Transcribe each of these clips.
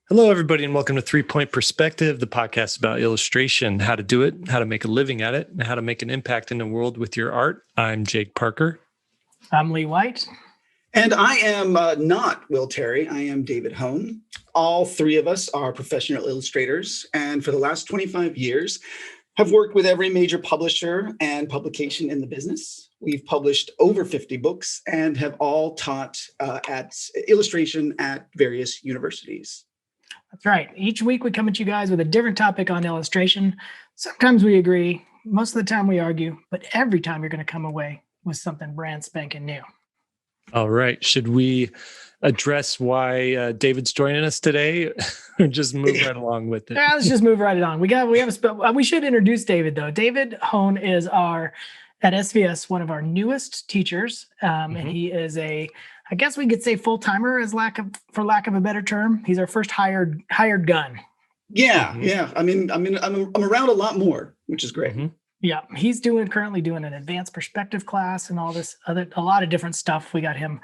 Hello, everybody, and welcome to 3-Point Perspective, the podcast about illustration, how to do it, how to make a living at it, and how to make an impact in the world with your art. I'm Jake Parker. I'm Lee White. And I am not Will Terry. I am David Hohn. All three of us are professional illustrators, and for the last 25 years, have worked with every major publisher and publication in the business. We've published over 50 books and have all taught at illustration at various universities. That's right. Each week we come at you guys with a different topic on illustration. Sometimes we agree, most of the time we argue, but every time you're going to come away with something brand spanking new. All right. Should we address why David's joining us today or just move right along with it? Yeah, let's just move right on. We should introduce David though. David Hohn is at SVS, one of our newest teachers. And he is I guess we could say full-timer for lack of a better term. He's our first hired gun. Yeah. I mean, I'm around a lot more, which is great. Mm-hmm. Yeah, he's currently doing an advanced perspective class and all this a lot of different stuff. We got him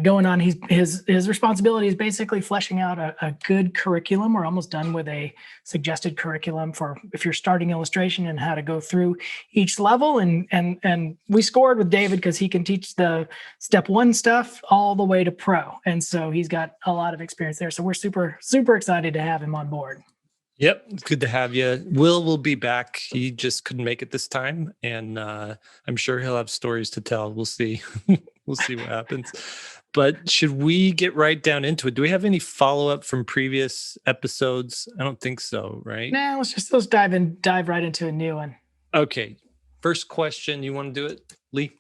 going on. His responsibility is basically fleshing out a good curriculum. We're almost done with a suggested curriculum for if you're starting illustration and how to go through each level. And we scored with David because he can teach the step one stuff all the way to pro. And so he's got a lot of experience there. So we're super, super excited to have him on board. Yep. It's good to have you. Will be back. He just couldn't make it this time. And I'm sure he'll have stories to tell. We'll see. We'll see what happens. But should we get right down into it? Do we have any follow-up from previous episodes? I don't think so, right? No, let's dive right into a new one. Okay. First question. You want to do it, Lee?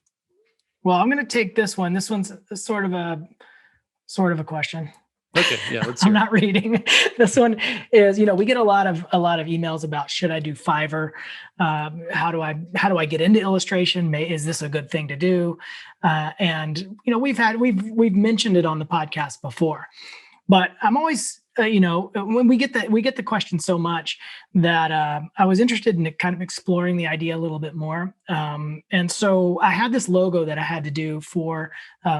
Well, I'm going to take this one. This one's sort of a question. Okay, yeah, let's hear I'm not reading. This one is, we get a lot of emails about should I do Fiverr? How do I get into illustration? Is this a good thing to do? And we've mentioned it on the podcast before, but I'm always when we get the question so much that I was interested in kind of exploring the idea a little bit more. And so I had this logo that I had to do for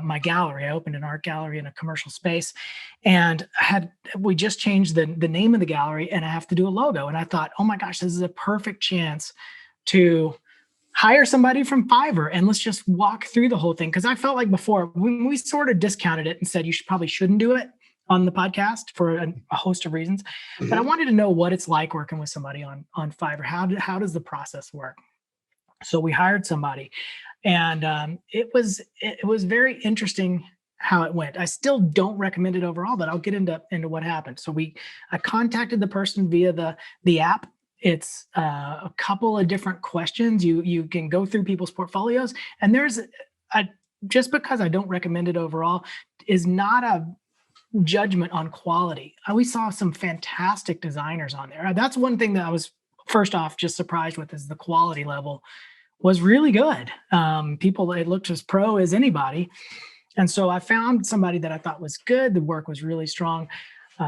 my gallery. I opened an art gallery in a commercial space, and we just changed the name of the gallery, and I have to do a logo. And I thought, oh my gosh, this is a perfect chance to hire somebody from Fiverr and let's just walk through the whole thing. Because I felt like before we sort of discounted it and said you probably shouldn't do it on the podcast for a host of reasons. Mm-hmm. But I wanted to know what it's like working with somebody on Fiverr. How does the process work? So we hired somebody, and it was very interesting how it went. I still don't recommend it overall, but I'll get into what happened. So I contacted the person via the app. It's a couple of different questions. You can go through people's portfolios, and just because I don't recommend it overall is not a judgment on quality. We saw some fantastic designers on there. That's one thing that I was first off just surprised with, is the quality level was really good. It looked as pro as anybody. And so I found somebody that I thought was good. The work was really strong.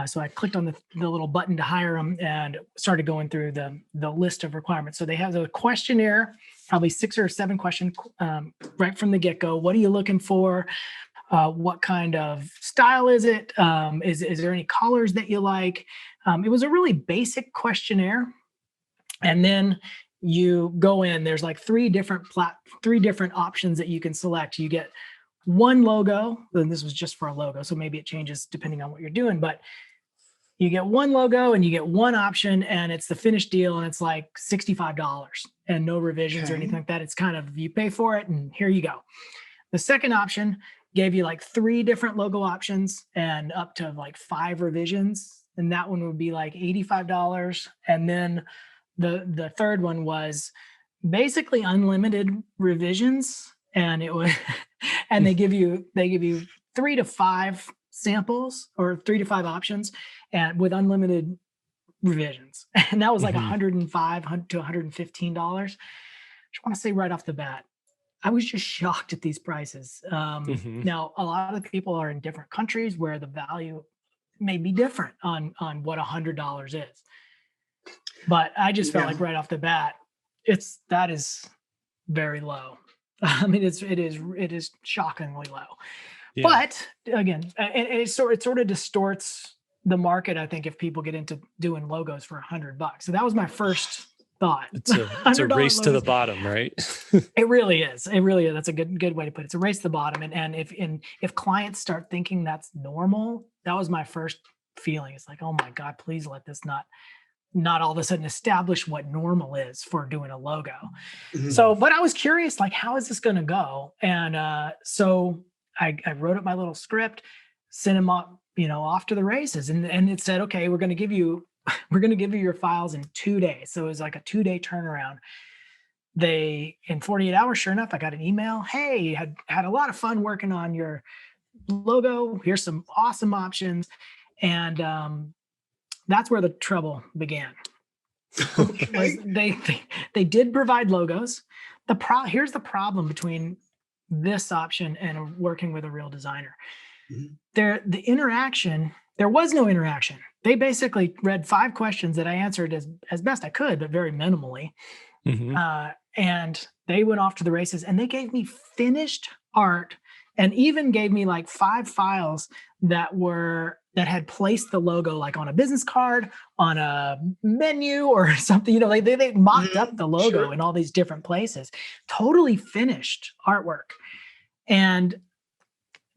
So I clicked on the little button to hire them and started going through the list of requirements. So they have the questionnaire, probably 6 or 7 questions right from the get-go. What are you looking for? What kind of style is it? Is there any colors that you like? It was a really basic questionnaire. And then you go in, there's like 3 different options that you can select. You get one logo, and this was just for a logo, so maybe it changes depending on what you're doing, but you get one logo and you get one option, and it's the finished deal, and it's like $65 and no revisions or anything like that. It's kind of, you pay for it and here you go. The second option gave you like 3 different logo options and up to like 5 revisions. And that one would be like $85. And then the third one was basically unlimited revisions. And it was, and they give you 3 to 5 samples or 3 to 5 options and with unlimited revisions. And that was like $105 to $115. I just want to say right off the bat, I was just shocked at these prices. Now, a lot of people are in different countries where the value may be different on what $100 is. But I just felt like right off the bat, that is very low. I mean, it is shockingly low. Yeah. But again, it sort of distorts the market, I think, if people get into doing logos for $100. So that was my first thought. It's a $100 race to the logos. bottom, right? It really is. It really is. That's a good way to put it. It's a race to the bottom. And if clients start thinking that's normal, that was my first feeling. It's like, oh my God, please let this not all of a sudden establish what normal is for doing a logo. Mhm. So, but I was curious, like, how is this going to go? And so I wrote up my little script, sent them up, off to the races, and it said, okay, we're going to give you your files in 2 days. So it was like a 2-day turnaround. In 48 hours, sure enough, I got an email. Hey, had a lot of fun working on your logo. Here's some awesome options. And that's where the trouble began. Okay. They did provide logos. Here's the problem between this option and working with a real designer. Mhm. There was no interaction. They basically read 5 questions that I answered as best I could, but very minimally. Mhm. And they went off to the races, and they gave me finished art, and even gave me like 5 files that had placed the logo like on a business card, on a menu or something. They mocked up the logo Sure. in all these different places, totally finished artwork. And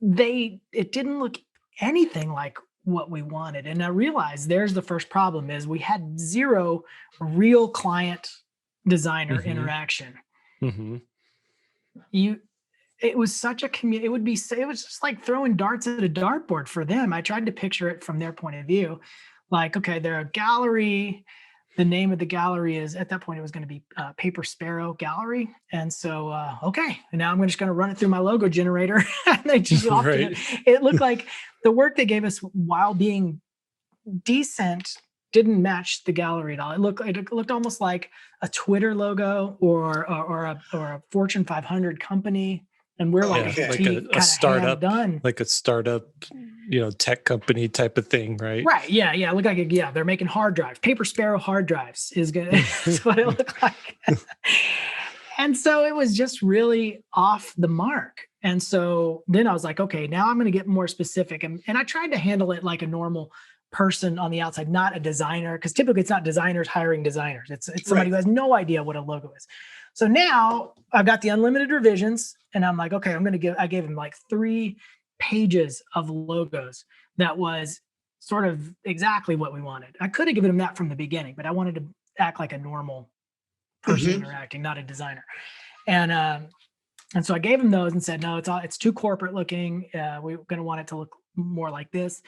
it didn't look anything like what we wanted. And I realized there's the first problem: is we had 0 real client designer Mhm. interaction. Mhm. It was such a it was just like throwing darts at a dartboard for them. I tried to picture it from their point of view. Like, okay, they're a gallery. The name of the gallery is, at that point, it was going to be Paper Sparrow Gallery. And so, okay, and now I'm just going to run it through my logo generator. And they just Right. it looked like the work they gave us, while being decent, didn't match the gallery at all. It looked almost like a Twitter logo or a Fortune 500 company. And we're like Okay. a Like boutique a kind of startup, hand done. tech company type of thing, right? Right. Yeah. Yeah. Look like they're making hard drives. Paper Sparrow hard drives is good. That's what it looked like. And so it was just really off the mark. And so then I was like, okay, now I'm going to get more specific. And I tried to handle it like a normal person on the outside, not a designer, because typically it's not designers hiring designers. It's somebody Right. who has no idea what a logo is. So now I've got the unlimited revisions, and I'm like, okay, I gave him like 3 pages of logos. That was sort of exactly what we wanted. I could have given him that from the beginning, but I wanted to act like a normal person Mhm. interacting, not a designer. And so I gave him those and said, no, it's too corporate looking. We're going to want it to look more like this.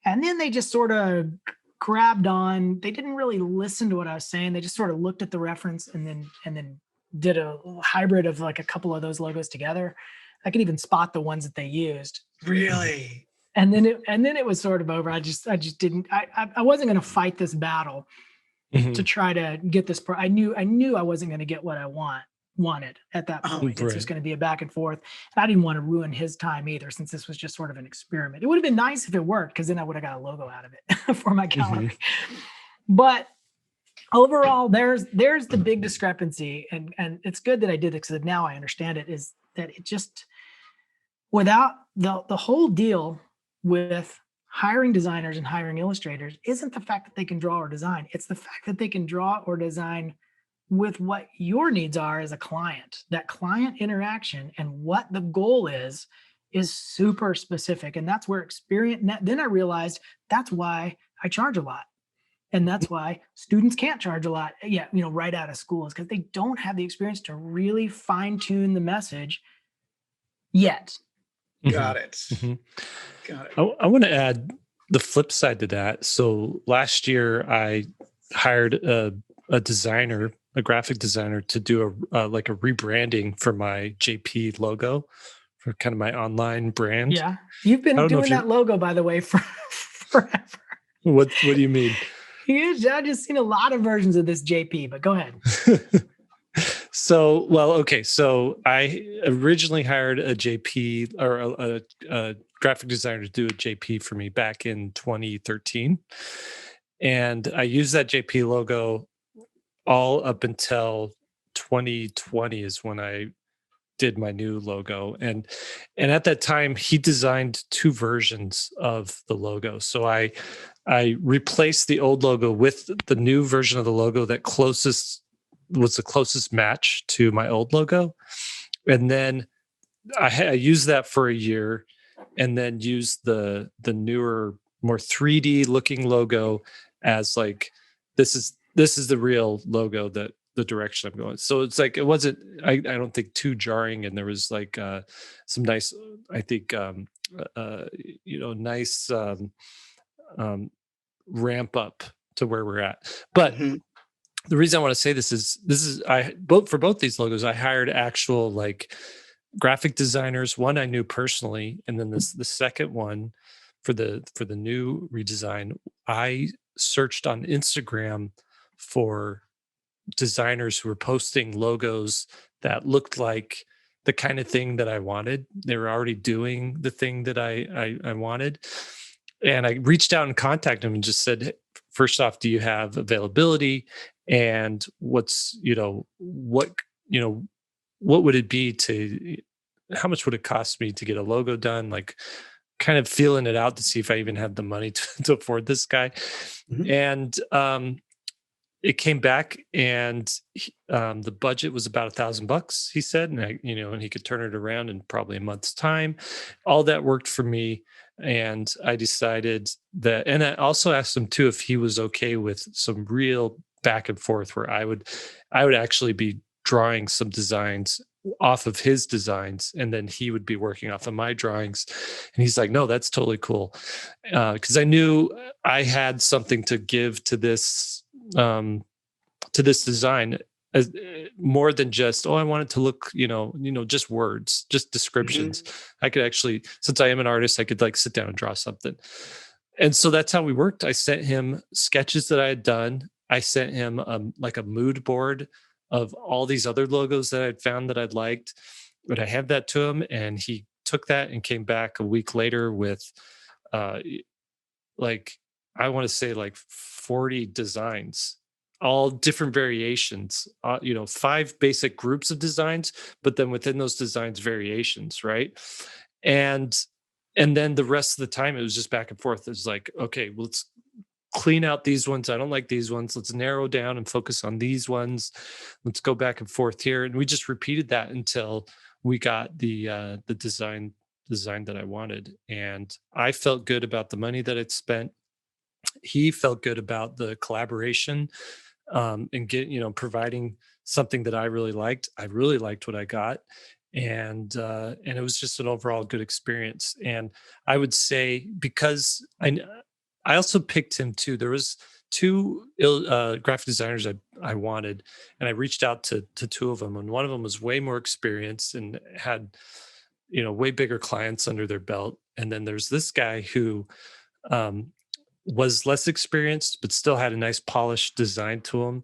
And then they just sort of grabbed on. They didn't really listen to what I was saying. They just sort of looked at the reference and then did a hybrid of like a couple of those logos together. I could even spot the ones that they used. Really? And then it was sort of over. I just didn't. I wasn't going to fight this battle to Mhm. try to get this. I knew I wasn't going to get what I wanted at that point. It's just Right. going to be a back and forth. And I didn't want to ruin his time either, since this was just sort of an experiment. It would have been nice if it worked, because then I would have got a logo out of it for my gallery. Mhm. But overall, there's the big discrepancy, and it's good that I did it, because now I understand it. Is that it just, without the whole deal with hiring designers and hiring illustrators isn't the fact that they can draw or design. It's the fact that they can draw or design with what your needs are as a client. That client interaction and what the goal is super specific. And that's where experience. Then I realized that's why I charge a lot. And that's why students can't charge a lot, right out of school, is because they don't have the experience to really fine tune the message yet. Got Mhm. it. Mhm. Got it. I want to add the flip side to that. So last year, I hired a designer, a graphic designer, to do like a rebranding for my JP logo, for kind of my online brand. Yeah. You've I been don't know if doing that logo, by the way, for forever. what do you mean? I've just seen a lot of versions of this JP, but go ahead. So, well, okay. So I originally hired a JP, or a graphic designer, to do a JP for me back in 2013. And I used that JP logo all up until 2020 is when I did my new logo. And at that time he designed 2 versions of the logo. So I I replaced the old logo with the new version of the logo that was the closest match to my old logo. And then I used that for a year, and then used the newer, more 3D looking logo as like, this is the real logo, that the direction I'm going. So it's like, it wasn't, I don't think too jarring. And there was like some nice, I think, nice um, ramp up to where we're at. But Mhm. the reason I want to say this is for both these logos, I hired actual like graphic designers. One I knew personally, and then the second one for the new redesign, I searched on Instagram for designers who were posting logos that looked like the kind of thing that I wanted. They were already doing the thing that I wanted. And I reached out and contacted them and just said, first off, do you have availability? And what's, what would it be to, how much would it cost me to get a logo done? Like, kind of feeling it out to see if I even had the money to afford this guy. Mhm. And it came back, and the budget was about $1,000, he said, and and he could turn it around in probably a month's time. All that worked for me, and I decided that. And I also asked him too if he was okay with some real back and forth, where I would actually be drawing some designs off of his designs, and then he would be working off of my drawings. And he's like, no, that's totally cool, because I knew I had something to give to this design, as more than just, I want it to look, just words, just descriptions. I could actually, since I am an artist, I could like sit down and draw something. And so that's how we worked. I sent him sketches that I had done. I sent him like a mood board of all these other logos that I'd found that I'd liked. But I had that to him, and he took that and came back a week later with like, I want to say like 40 designs, all different variations, 5 basic groups of designs, but then within those designs, variations, right? And then the rest of the time, it was just back and forth. It was like, okay, well, let's clean out these ones. I don't like these ones. Let's narrow down and focus on these ones. Let's go back and forth here. And we just repeated that until we got the design that I wanted. And I felt good about the money that I'd spent. He felt good about the collaboration, and providing something that I really liked. I really liked what I got. And it was just an overall good experience. And I would say, because I also picked him too. There was 2 graphic designers I wanted, and I reached out to 2 of them, and one of them was way more experienced and had way bigger clients under their belt. And then there's this guy who was less experienced, but still had a nice polished design to him.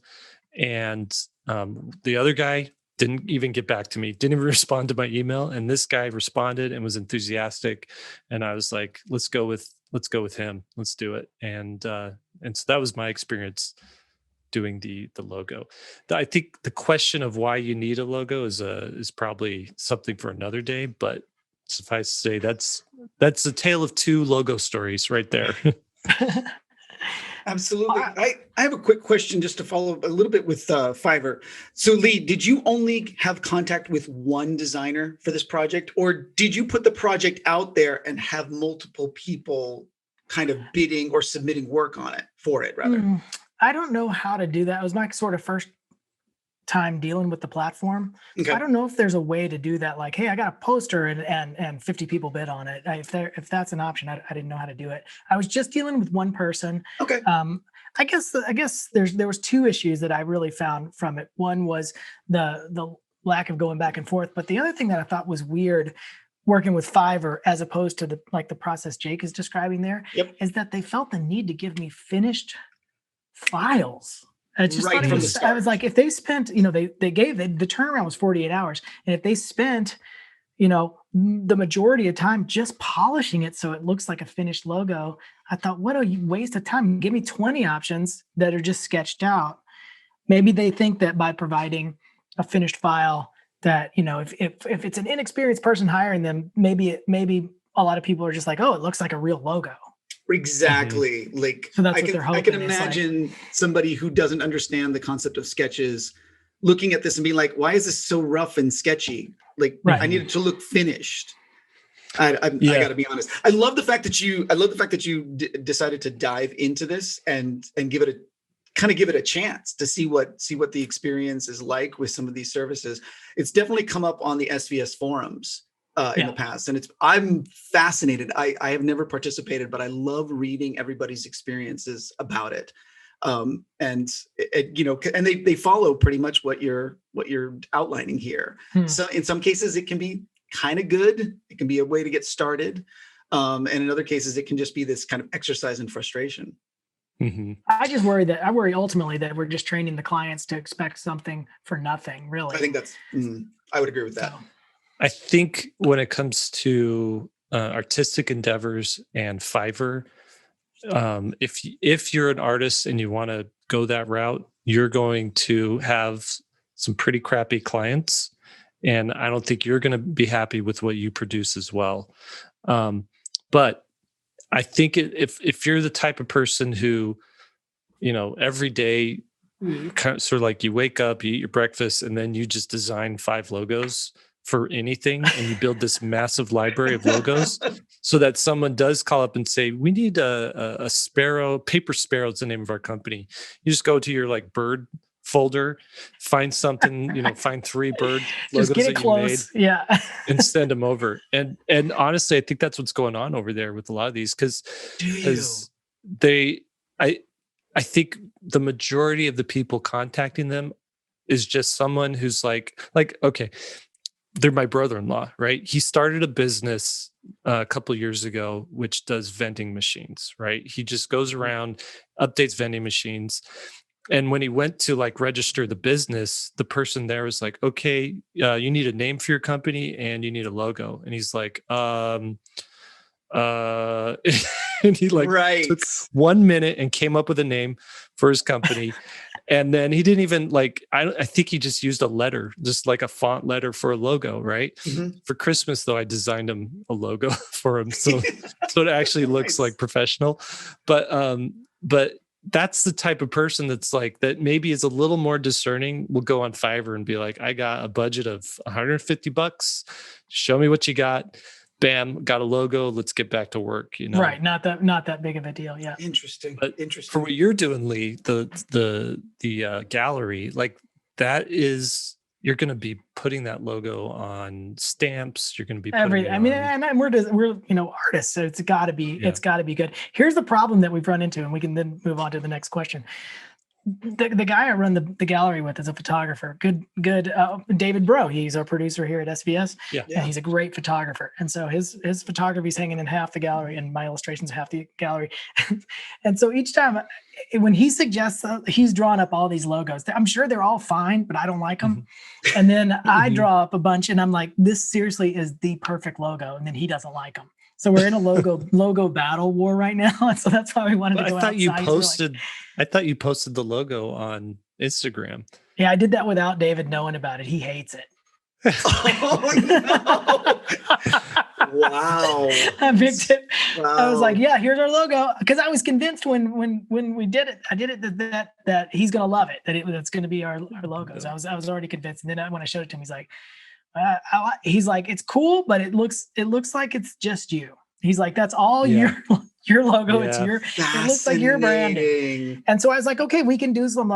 And the other guy didn't even get back to me, didn't even respond to my email. And this guy responded and was enthusiastic. And I was like, let's go with him. Let's do it. And so that was my experience doing the logo. I think the question of why you need a logo is probably something for another day, but suffice to say, that's a tale of 2 logo stories right there. Absolutely. I have a quick question just to follow up a little bit with Fiverr. So Lee, did you only have contact with one designer for this project, or did you put the project out there and have multiple people kind of bidding or submitting work on it rather? I don't know how to do that. It was my sort of first time dealing with the platform. So Okay. I don't know if there's a way to do that. Like, hey, I got a poster and 50 people bid on it. If that's an option, I didn't know how to do it. I was just dealing with one person. Okay. I guess there was 2 issues that I really found from it. One was the lack of going back and forth, but the other thing that I thought was weird working with Fiverr as opposed to the process Jake is describing there, Yep. is that they felt the need to give me finished files. I just Right thought from it the was, I start. was like, if they spent, they gave the turnaround was 48 hours. And if they spent, the majority of time just polishing it so it looks like a finished logo, I thought, what a waste of time. Give me 20 options that are just sketched out. Maybe they think that by providing a finished file that, if it's an inexperienced person hiring them, maybe a lot of people are just like, oh, it looks like a real logo. Exactly. Like So that's I what they're I can hoping. It's like, imagine somebody who doesn't understand the concept of sketches looking at this and being like, why is this so rough and sketchy? Like Right. I need it to look finished. I Yeah. got to be honest. I love the fact that you decided to dive into this and give it a chance to see what the experience is like with some of these services. It's definitely come up on the SVS forums in the past, and I'm fascinated. I have never participated, but I love reading everybody's experiences about it. And and they follow pretty much what you're outlining here. So in some cases it can be kind of good. It can be a way to get started. And in other cases, it can just be this kind of exercise in frustration. Mm-hmm. I worry ultimately that we're just training the clients to expect something for nothing, really. I think I would agree with that. So, I think when it comes to artistic endeavors and Fiverr, if you're an artist and you want to go that route, you're going to have some pretty crappy clients. And I don't think you're going to be happy with what you produce as well. But I think if you're the type of person who, every day, kind of, sort of like you wake up, you eat your breakfast, and then you just design 5 logos for anything, and you build this massive library of logos, so that someone does call up and say, "We need a sparrow. Paper Sparrow is the name of our company." You just go to your bird folder, find something, find 3 bird logos just get it that close. you made, Yeah. and send them over. And honestly, I think that's what's going on over there with a lot of these, because I think the majority of the people contacting them is just someone who's like, okay, they're my brother-in-law, right? He started a business a couple of years ago, which does vending machines, right? He just goes around, updates vending machines. And when he went to register the business, the person there was like, okay, you need a name for your company and you need a logo. And he's like, and he took 1 minute and came up with a name for his company. And then he didn't even I think he just used a letter, just like a font letter for a logo, right? Mm-hmm. For Christmas though, I designed him a logo for him. So it actually looks like professional. But that's the type of person that's that maybe is a little more discerning, will go on Fiverr and be like, I got a budget of $150. Show me what you got. Bam, got a logo. Let's get back to work. Right. Not that big of a deal. Yeah. Interesting. But for what you're doing, Lee, the gallery, that is, you're going to be putting that logo on stamps. You're going to be putting and we're artists, so it's got to be good. Here's the problem that we've run into, and we can then move on to the next question. The guy I run the gallery with is a photographer. Good. David Bro. He's our producer here at SVS. Yeah. And he's a great photographer. And so his photography is hanging in half the gallery, and my illustrations half the gallery. And so each time when he suggests, he's drawn up all these logos. I'm sure they're all fine, but I don't like them. Mm-hmm. And then I draw up a bunch, and I'm like, this seriously is the perfect logo. And then he doesn't like them. So we're in a logo battle war right now, and so that's why we wanted to go outside. I thought you posted the logo on Instagram. Yeah, I did that without David knowing about it. He hates it. Oh no! Wow! I picked it. Wow. I was like, "Yeah, here's our logo," because I was convinced when we did it, that he's gonna love it. It's gonna be our logos. I was already convinced, and then when I showed it to him, he's like, it's cool, but it looks like it's just you. He's like, that's all your logo. It's it looks like your branding. And so I was like, okay, we can do some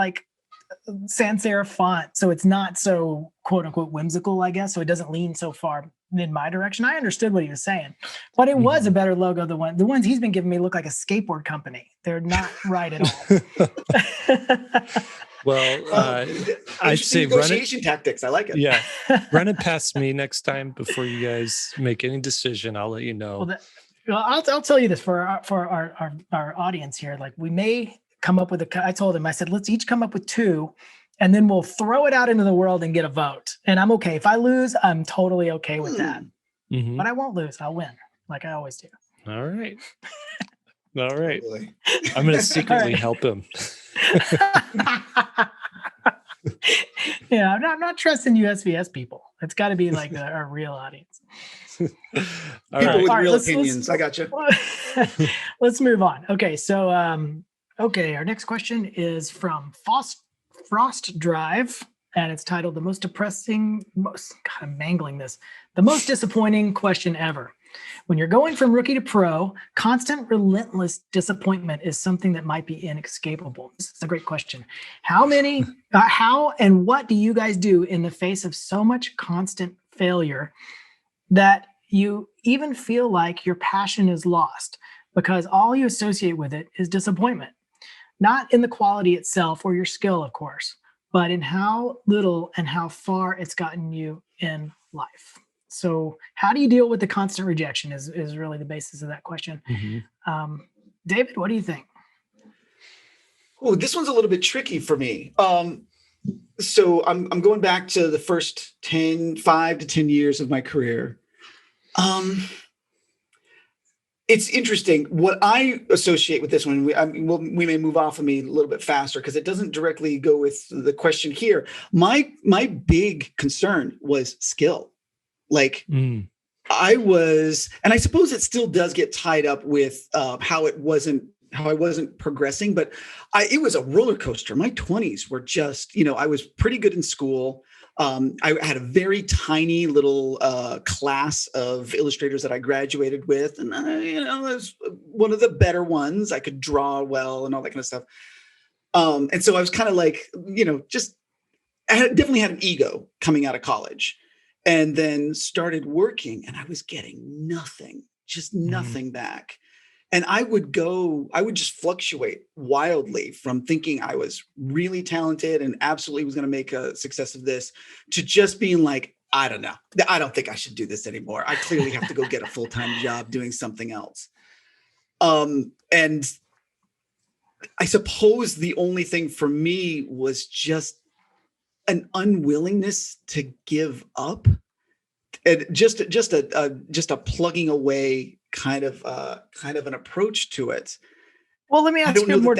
sans serif font, so it's not so quote unquote whimsical, I guess. So it doesn't lean so far in my direction. I understood what he was saying, but it was a better logo. The ones he's been giving me look like a skateboard company. They're not right at all. Well, I say negotiation tactics. I like it. Yeah, run it past me next time before you guys make any decision. I'll let you know. Well, I'll tell you this for our audience here. We may come up with I told him, I said, let's each come up with 2, and then we'll throw it out into the world and get a vote. And I'm okay if I lose. I'm totally okay with that. Mm-hmm. But I won't lose. I'll win, like I always do. All right. All right. I'm going to secretly help him. Yeah, I'm not trusting you SVS people. It's got to be like our real audience. All People right. with All right, real let's- opinions. I got you. Let's move on. Okay, so okay, our next question is from Frost Drive, and it's titled "The Most Depressing, Most." God, I'm mangling this. The most disappointing question ever. When you're going from rookie to pro, constant, relentless disappointment is something that might be inescapable. This is a great question. How and what do you guys do in the face of so much constant failure that you even feel like your passion is lost because all you associate with it is disappointment? Not in the quality itself or your skill, of course, but in how little and how far it's gotten you in life. So how do you deal with the constant rejection is really the basis of that question. Mhm. David, what do you think? Oh, this one's a little bit tricky for me. So I'm going back to the first 5 to 10 years of my career. It's interesting. What I associate with this one, we may move off of me a little bit faster because it doesn't directly go with the question here. My big concern was skill. Like I was, and I suppose it still does get tied up with how I wasn't progressing, but it was a roller coaster. My 20s were just, I was pretty good in school. I had a very tiny little class of illustrators that I graduated with, and I was one of the better ones. I could draw well and all that kind of stuff. And so I was kind of like, definitely had an ego coming out of college, and then started working, and I was getting nothing, just nothing back. And I would just fluctuate wildly from thinking I was really talented and absolutely was going to make a success of this to just being like, I don't know. I don't think I should do this anymore. I clearly have to go get a full-time job doing something else. And I suppose the only thing for me was just an unwillingness to give up, and just a plugging away kind of an approach to it. Well, let me ask you a more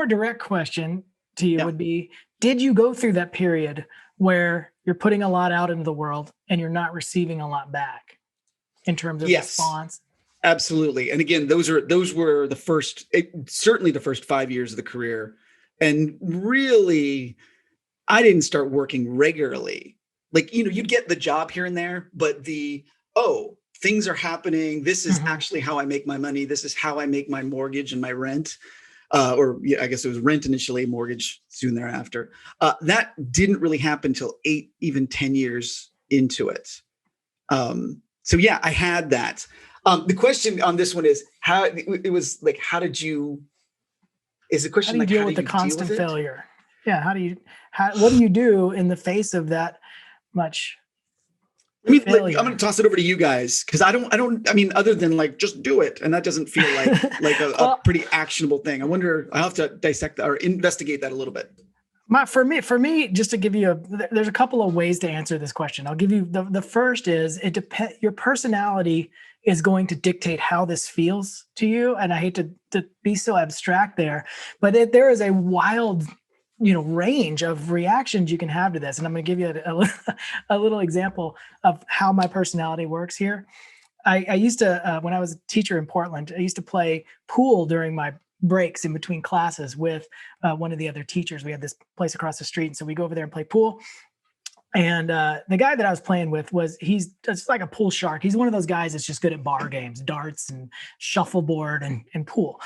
direct question to you would be, did you go through that period where you're putting a lot out into the world and you're not receiving a lot back in terms of response? Absolutely. And again, those were certainly the first 5 years of the career. And really, I didn't start working regularly. Like, you'd get the job here and there, but things are happening. This is actually how I make my money. This is how I make my mortgage and my rent. I guess it was rent initially, mortgage soon thereafter. That didn't really happen until 8, even 10 years into it. So yeah, I had that. The question on this one is how did you deal with the constant failure? Yeah. What do you do in the face of that much? I'm going to toss it over to you guys, because I mean, other than like, just do it. And that doesn't feel like a pretty actionable thing. I wonder, I'll have to dissect or investigate that a little bit. For me, just to give you there's a couple of ways to answer this question. I'll give you the first is your personality is going to dictate how this feels to you. And I hate to be so abstract there, but there is a wild, range of reactions you can have to this. And I'm going to give you a little example of how my personality works here. I used to, when I was a teacher in Portland, I used to play pool during my breaks in between classes with one of the other teachers. We had this place across the street. And so we go over there and play pool. And the guy that I was playing with he's just like a pool shark. He's one of those guys that's just good at bar games, darts and shuffleboard and pool.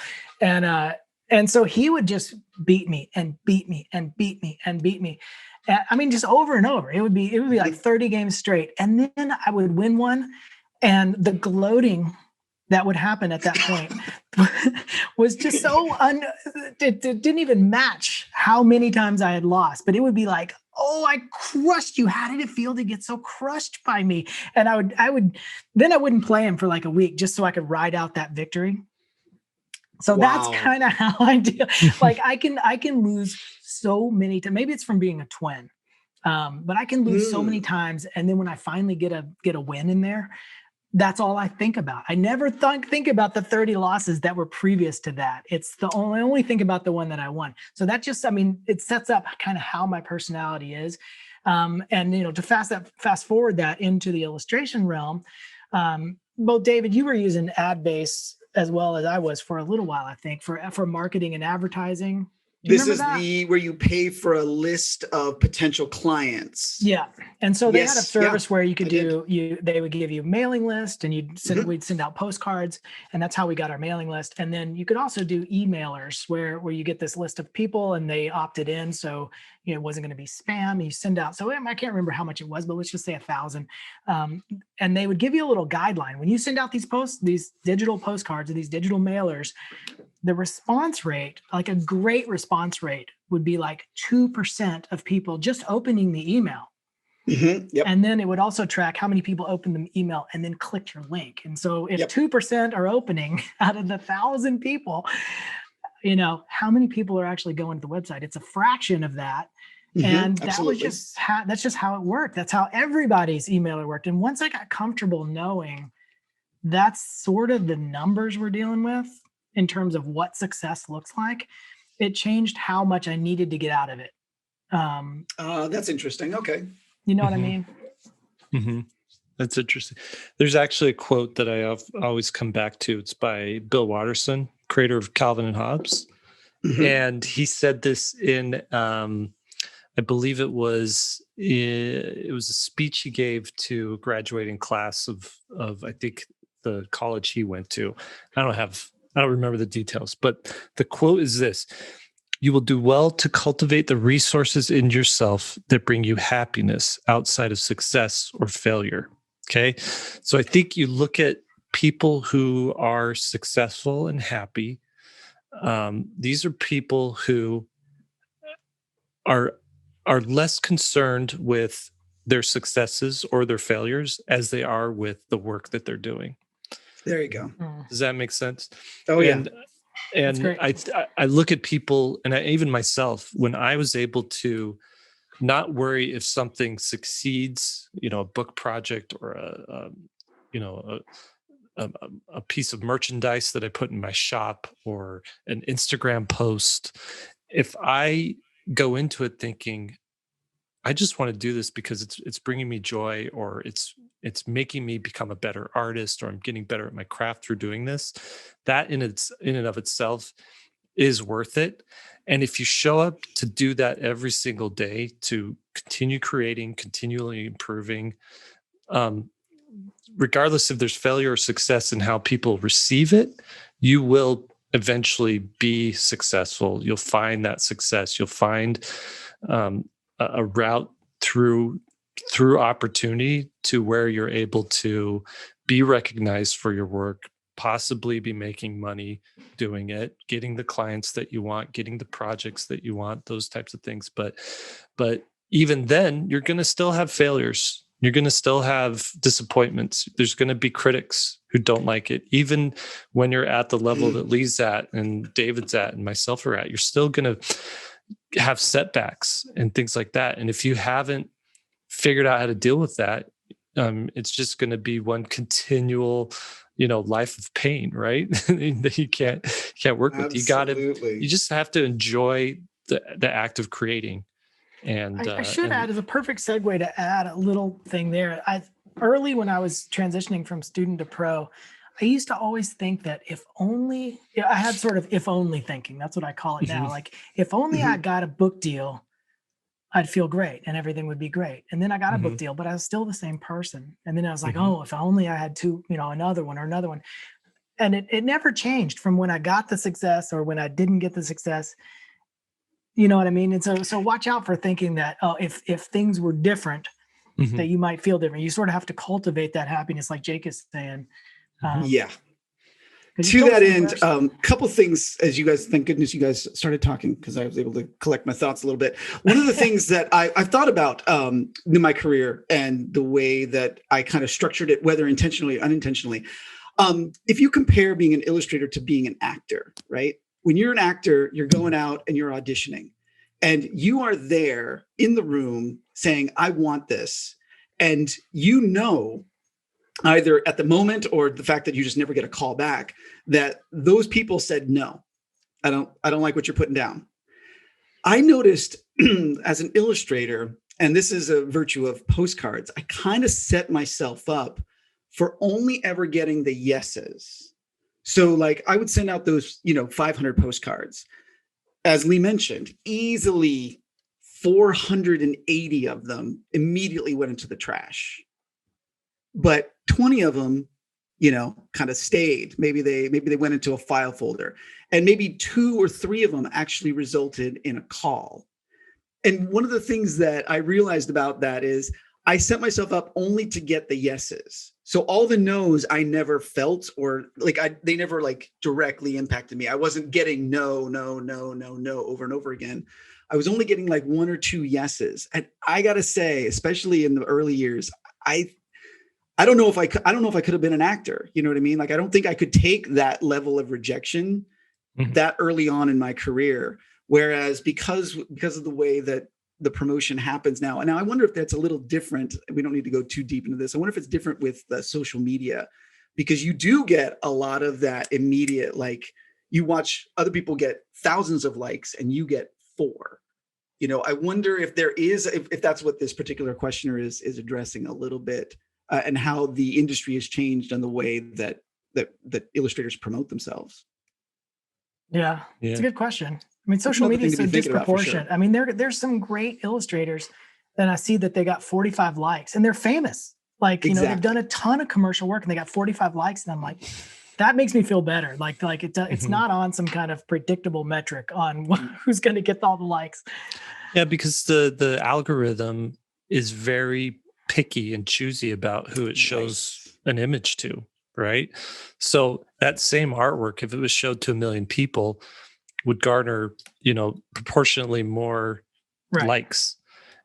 And so he would just beat me and beat me and beat me and beat me. I mean, just over and over. It would be like 30 games straight. And then I would win one. And the gloating that would happen at that point was just so it didn't even match how many times I had lost. But it would be like, oh, I crushed you. How did it feel to get so crushed by me? And I wouldn't play him for like a week just so I could ride out that victory. So that's kind of how I deal. Like I can lose so many times. Maybe it's from being a twin, but I can lose so many times. And then when I finally get a win in there, that's all I think about. I never think about the 30 losses that were previous to that. It's I only think about the one that I won. So that just, it sets up kind of how my personality is. And to fast forward that into the illustration realm, well, David, you were using AdBase as well as I was for a little while, I think, for marketing and advertising. Do you This is that? where you pay for a list of potential clients. Yeah. And so they had a Yes, service where you could I they would give you a mailing list, and we'd send out postcards, and that's how we got our mailing list. And then you could also do emailers where you get this list of people and they opted in. So, it wasn't going to be spam. You send out, so I can't remember how much it was, but let's just say 1,000. And they would give you a little guideline. When you send out these digital postcards or these digital mailers, the response rate, like a great response rate, would be like 2% of people just opening the email. Yep. And then it would also track how many people opened the email and then clicked your link. And so if 2% are opening out of the 1,000 people, how many people are actually going to the website? It's a fraction of that. And that was that's just how it worked. That's how everybody's emailer worked. And once I got comfortable knowing that's sort of the numbers we're dealing with in terms of what success looks like, it changed how much I needed to get out of it. That's interesting. Okay. You know what I mean? Mm-hmm. That's interesting. There's actually a quote that I always come back to. It's by Bill Watterson, creator of Calvin and Hobbes. And he said this in, I believe it was a speech he gave to a graduating class of I think the college he went to. I don't remember the details, but the quote is this: "You will do well to cultivate the resources in yourself that bring you happiness outside of success or failure." Okay. So I think you look at people who are successful and happy. These are people who are less concerned with their successes or their failures as they are with the work that they're doing. There you go. Does that make sense? Oh, yeah. And I look at people, and even myself, when I was able to not worry if something succeeds, a book project or a piece of merchandise that I put in my shop or an Instagram post. If I go into it thinking, I just want to do this because it's bringing me joy, or it's making me become a better artist, or I'm getting better at my craft through doing this, that in and of itself is worth it. And if you show up to do that every single day, to continue creating, continually improving, regardless if there's failure or success in how people receive it, you will eventually be successful. You'll find that success. You'll find a route through opportunity to where you're able to be recognized for your work, possibly be making money doing it, getting the clients that you want, getting the projects that you want, those types of things. But even then, you're going to still have failures. You're going to still have disappointments. There's going to be critics who don't like it. Even when you're at the level that Lee's at and David's at and myself are at, you're still going to have setbacks and things like that. And if you haven't figured out how to deal with that, it's just going to be one continual, life of pain, right? That you can't work with. You just have to enjoy the act of creating. And I should add, as a perfect segue to add a little thing there. Early when I was transitioning from student to pro, I used to always think that I had sort of if only thinking. That's what I call it now. Like, if only I got a book deal, I'd feel great and everything would be great. And then I got a book deal, but I was still the same person. And then I was like, oh, if only I had another one. And it never changed from when I got the success or when I didn't get the success. You know what I mean? And so watch out for thinking that, if things were different, that you might feel different. You sort of have to cultivate that happiness, like Jake is saying. Yeah. To that end, a couple things, as you guys, thank goodness you guys started talking, because I was able to collect my thoughts a little bit. One of the things that I've thought about in my career and the way that I kind of structured it, whether intentionally or unintentionally, if you compare being an illustrator to being an actor, right? When you're an actor, you're going out and you're auditioning, and you are there in the room saying, I want this. And either at the moment or the fact that you just never get a call back, that those people said, no, I don't like what you're putting down. I noticed as an illustrator, and this is a virtue of postcards, I kind of set myself up for only ever getting the yeses. So like I would send out those, 500 postcards. As Lee mentioned, easily 480 of them immediately went into the trash. But 20 of them, kind of stayed. Maybe they went into a file folder, and maybe 2 or 3 of them actually resulted in a call. And one of the things that I realized about that is I set myself up only to get the yeses. So all the no's I never felt, or they never directly impacted me. I wasn't getting no over and over again. I was only getting 1 or 2 yeses. And I got to say, especially in the early years, I don't know if I could have been an actor. You know what I mean? I don't think I could take that level of rejection that early on in my career. Whereas because of the way that the promotion happens now, and now I wonder if that's a little different. We don't need to go too deep into this. I wonder if it's different with social media, because you do get a lot of that immediate, you watch other people get thousands of likes and you get 4. I wonder if there is, if that's what this particular questioner is addressing a little bit, and how the industry has changed and the way that illustrators promote themselves. Yeah, it's a good question. I mean, social media is so disproportionate. Sure. I mean, there's some great illustrators that I see that they got 45 likes and they're famous. They've done a ton of commercial work and they got 45 likes. And I'm like, that makes me feel better. It's not on some kind of predictable metric on who's going to get all the likes. Yeah, because the algorithm is very picky and choosy about who it shows an image to, right? So that same artwork, if it was showed to 1 million people, would garner, proportionately more likes.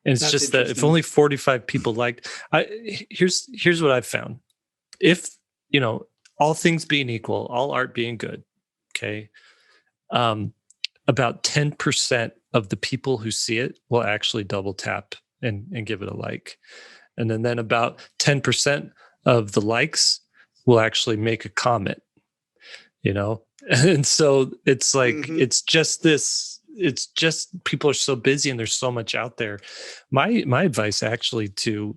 And it's just that if only 45 people liked, here's what I've found. If, all things being equal, all art being good, okay, about 10% of the people who see it will actually double tap and give it a like. And then about 10% of the likes will actually make a comment, And so it's it's just people are so busy and there's so much out there. My advice actually to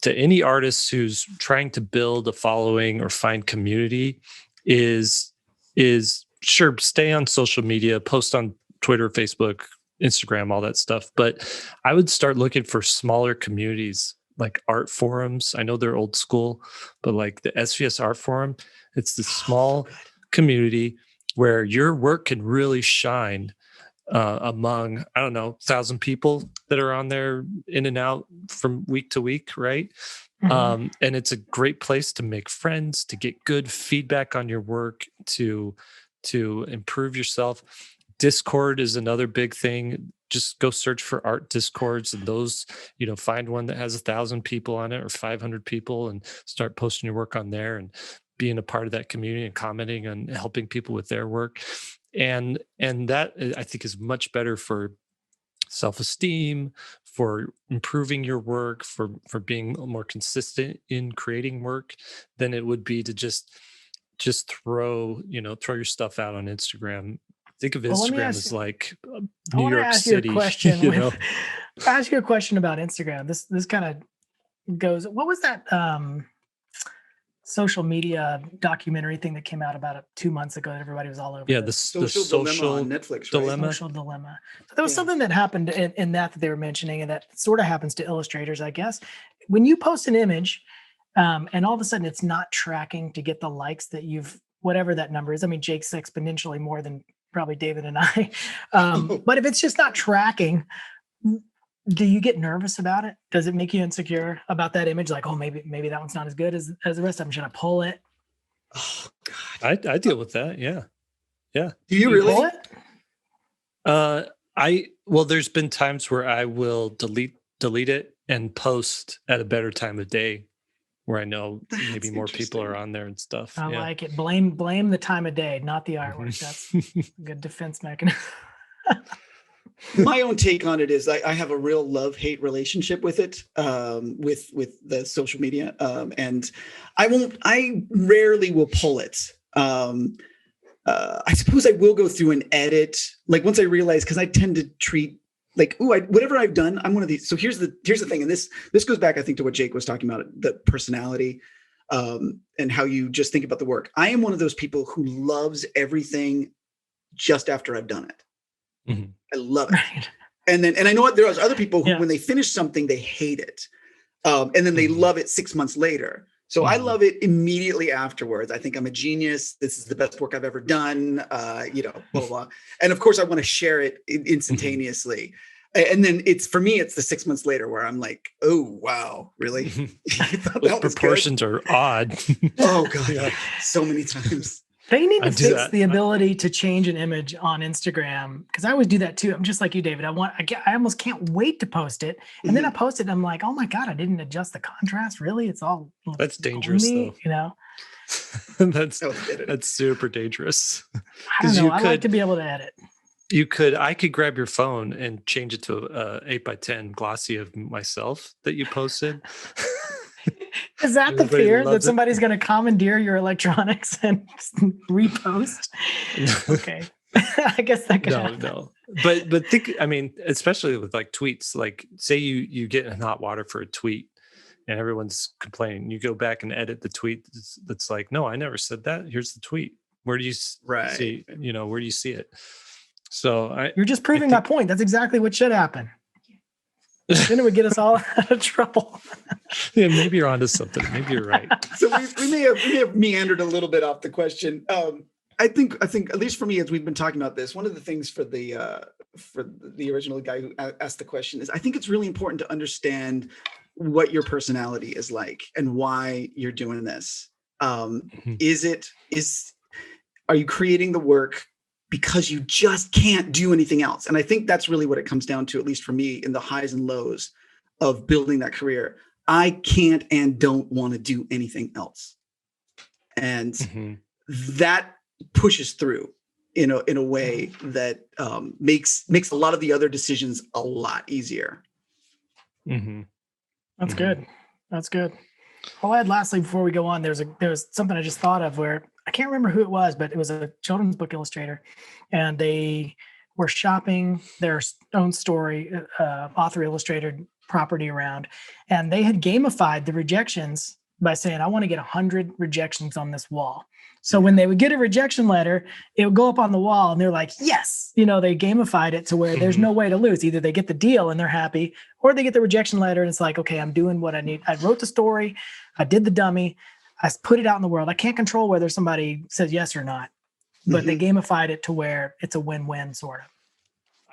any artist who's trying to build a following or find community is sure, stay on social media, post on Twitter, Facebook, Instagram, all that stuff. But I would start looking for smaller communities like art forums. I know they're old school, but like the SVS Art Forum, it's the small community where your work can really shine among, 1,000 people that are on there in and out from week to week, right? And it's a great place to make friends, to get good feedback on your work, to improve yourself. Discord is another big thing. Just go search for art discords, and those, find one that has 1,000 people on it or 500 people and start posting your work on there and being a part of that community and commenting and helping people with their work. And that, I think, is much better for self-esteem, for improving your work, for being more consistent in creating work than it would be to just throw your stuff out on Instagram. Think of Instagram as like New York City. Ask you a question about Instagram. This kind of goes. What was that social media documentary thing that came out about 2 months ago that everybody was all over? Yeah, the social dilemma on Netflix. Dilemma. Social dilemma. So there was something that happened in that they were mentioning, and that sort of happens to illustrators, I guess. When you post an image, and all of a sudden it's not tracking to get the likes that whatever that number is. I mean, Jake's exponentially more than probably David and I. But if it's just not tracking, do you get nervous about it? Does it make you insecure about that image? Like, oh, maybe that one's not as good as the rest of them. Should I pull it? Oh God. I deal with that. Yeah. Do you really pull it? Well, there's been times where I will delete it and post at a better time of day where I know maybe more people are on there and stuff. I like it. Blame the time of day, not the artwork. That's a good defense mechanism. My own take on it is I have a real love-hate relationship with it, with the social media, and I rarely will pull it. I suppose I will go through and edit, like once I realize, because I tend to treat like, ooh, whatever I've done, I'm one of these. So here's the thing. And this goes back, I think, to what Jake was talking about, the personality, and how you just think about the work. I am one of those people who loves everything just after I've done it. Mm-hmm. I love it. Right. And I know there are other people who, when they finish something, they hate it. And then they love it 6 months later. So I love it immediately afterwards. I think I'm a genius. This is the best work I've ever done, blah, blah, blah. And of course I want to share it instantaneously. And then for me, it's the 6 months later where I'm like, oh, wow, really? Those proportions are odd. Oh God, so many times. They need to fix the ability to change an image on Instagram, because I always do that too. I'm just like you, David. I almost can't wait to post it, and then I post it, and I'm like, oh my God, I didn't adjust the contrast. Really, it's all that's dangerous, though. You know, that's super dangerous. I don't know. I like to be able to edit. I could grab your phone and change it to a 8x10 glossy of myself that you posted. Is that the fear that somebody's going to commandeer your electronics and repost? Okay. I guess that could happen. No. But think, I mean, especially with like tweets, like say you get in hot water for a tweet and everyone's complaining. You go back and edit the tweet that's like, no, I never said that. Here's the tweet. Where do you see, where do you see it? So you're just proving my point. That's exactly what should happen. Then it would get us all out of trouble. Yeah, maybe you're onto something. Maybe you're right. So we may have meandered a little bit off the question. I think at least for me, as we've been talking about this, one of the things for the original guy who asked the question is, I think it's really important to understand what your personality is like and why you're doing this. Are you creating the work because you just can't do anything else? And I think that's really what it comes down to, at least for me, in the highs and lows of building that career. I can't and don't want to do anything else. And that pushes through in a way that makes a lot of the other decisions a lot easier. That's good. That's good. I'll add lastly, before we go on, there was something I just thought of where I can't remember who it was, but it was a children's book illustrator, and they were shopping their own story, author illustrated property around, and they had gamified the rejections by saying, I want to get 100 rejections on this wall. So when they would get a rejection letter, it would go up on the wall and they're like, yes, they gamified it to where there's no way to lose. Either they get the deal and they're happy, or they get the rejection letter and it's like, okay, I'm doing what I need. I wrote the story. I did the dummy. I put it out in the world. I can't control whether somebody says yes or not, but they gamified it to where it's a win-win sort of.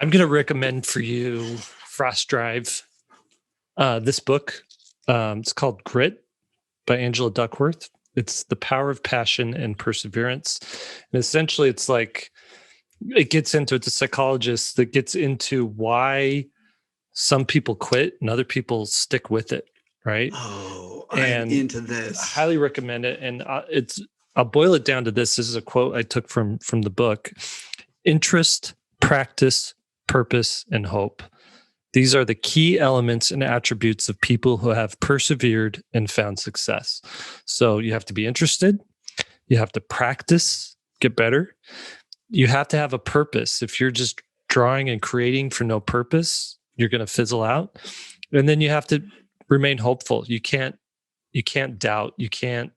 I'm going to recommend for you Frost Drive, this book. It's called Grit by Angela Duckworth. It's the power of passion and perseverance. And essentially it's like, it's a psychologist that gets into why some people quit and other people stick with it. Right. Oh, I'm into this. I highly recommend it. And I'll boil it down to this. This is a quote I took from the book. Interest, practice, purpose, and hope. These are the key elements and attributes of people who have persevered and found success. So you have to be interested. You have to practice, get better. You have to have a purpose. If you're just drawing and creating for no purpose, you're going to fizzle out. And then you have to remain hopeful. You can't doubt. You can't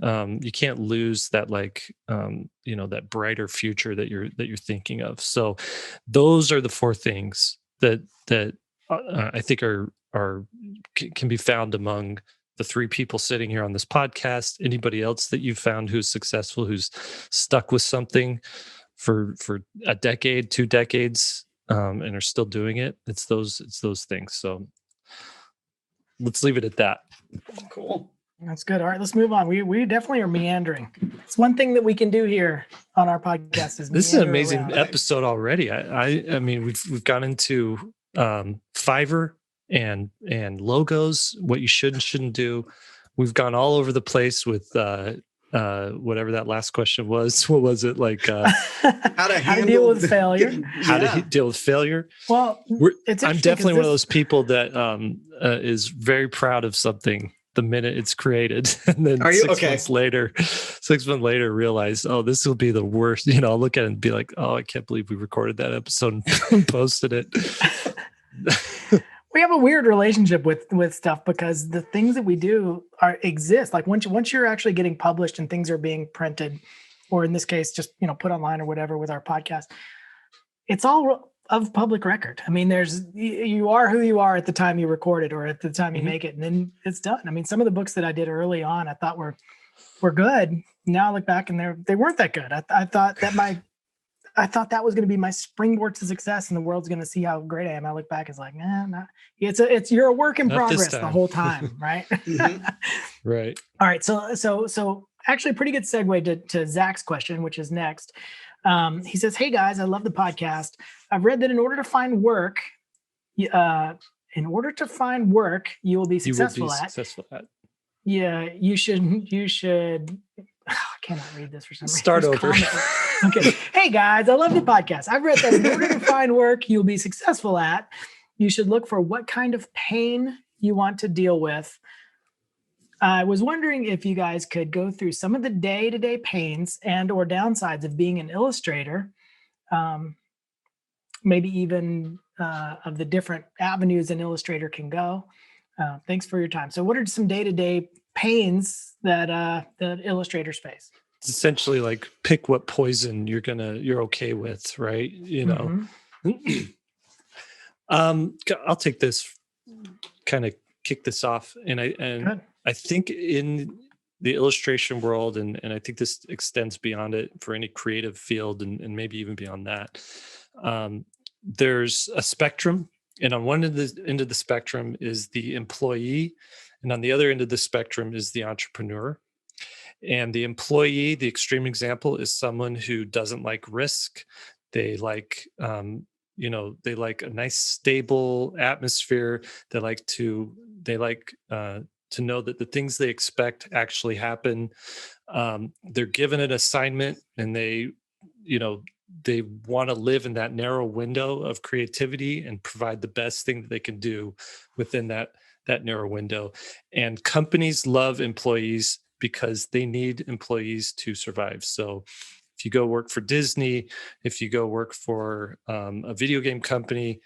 lose that that brighter future that you're thinking of. So those are the four things that I think can be found among the three people sitting here on this podcast. Anybody else that you've found who's successful, who's stuck with something for a decade, 2 decades, and are still doing it. It's those things. So let's leave it at that. Cool. That's good. All right, let's move on. We definitely are meandering. It's one thing that we can do here on our podcast. This is an amazing episode already. I mean, we've gone into Fiverr and logos, what you should and shouldn't do. We've gone all over the place with whatever that last question was. What was it like? How to deal with failure. Deal with failure. Well, I'm definitely one of those people that is very proud of something the minute it's created. And then Are you? 6 months later, realize, oh, this will be the worst. I'll look at it and be like, oh, I can't believe we recorded that episode and posted it. We have a weird relationship with stuff because the things that we do exist. Like once you're actually getting published and things are being printed, or in this case, just put online or whatever with our podcast, it's all of public record. I mean, you are who you are at the time you record it or at the time you make it, and then it's done. I mean, some of the books that I did early on, I thought were good. Now I look back and they weren't that good. I thought that was going to be my springboard to success, and the world's going to see how great I am. I look back, it's like, nah. You're a work in progress the whole time, right? Right. All right. So actually, a pretty good segue to Zach's question, which is next. He says, "Hey guys, I love the podcast. I've read that in order to find work, you will be successful at. Yeah, you should." I cannot read this for some reason. Start over. Okay. Hey guys, I love the podcast. I've read that in order to find work you'll be successful at, you should look for what kind of pain you want to deal with. I was wondering if you guys could go through some of the day-to-day pains and or downsides of being an illustrator, maybe even of the different avenues an illustrator can go. Thanks for your time. So what are some day-to-day pains that illustrators face? It's essentially like pick what poison you're okay with, right? I'll take this, kind of kick this off. And I think in the illustration world, and I think this extends beyond it for any creative field and maybe even beyond that, there's a spectrum. And on one end of the spectrum is the employee, and on the other end of the spectrum is the entrepreneur. And the employee, the extreme example, is someone who doesn't like risk. They like, they like a nice stable atmosphere. They like to know that the things they expect actually happen. They're given an assignment, and they want to live in that narrow window of creativity and provide the best thing that they can do within that narrow window. And companies love employees because they need employees to survive. So if you go work for Disney, if you go work for a video game company,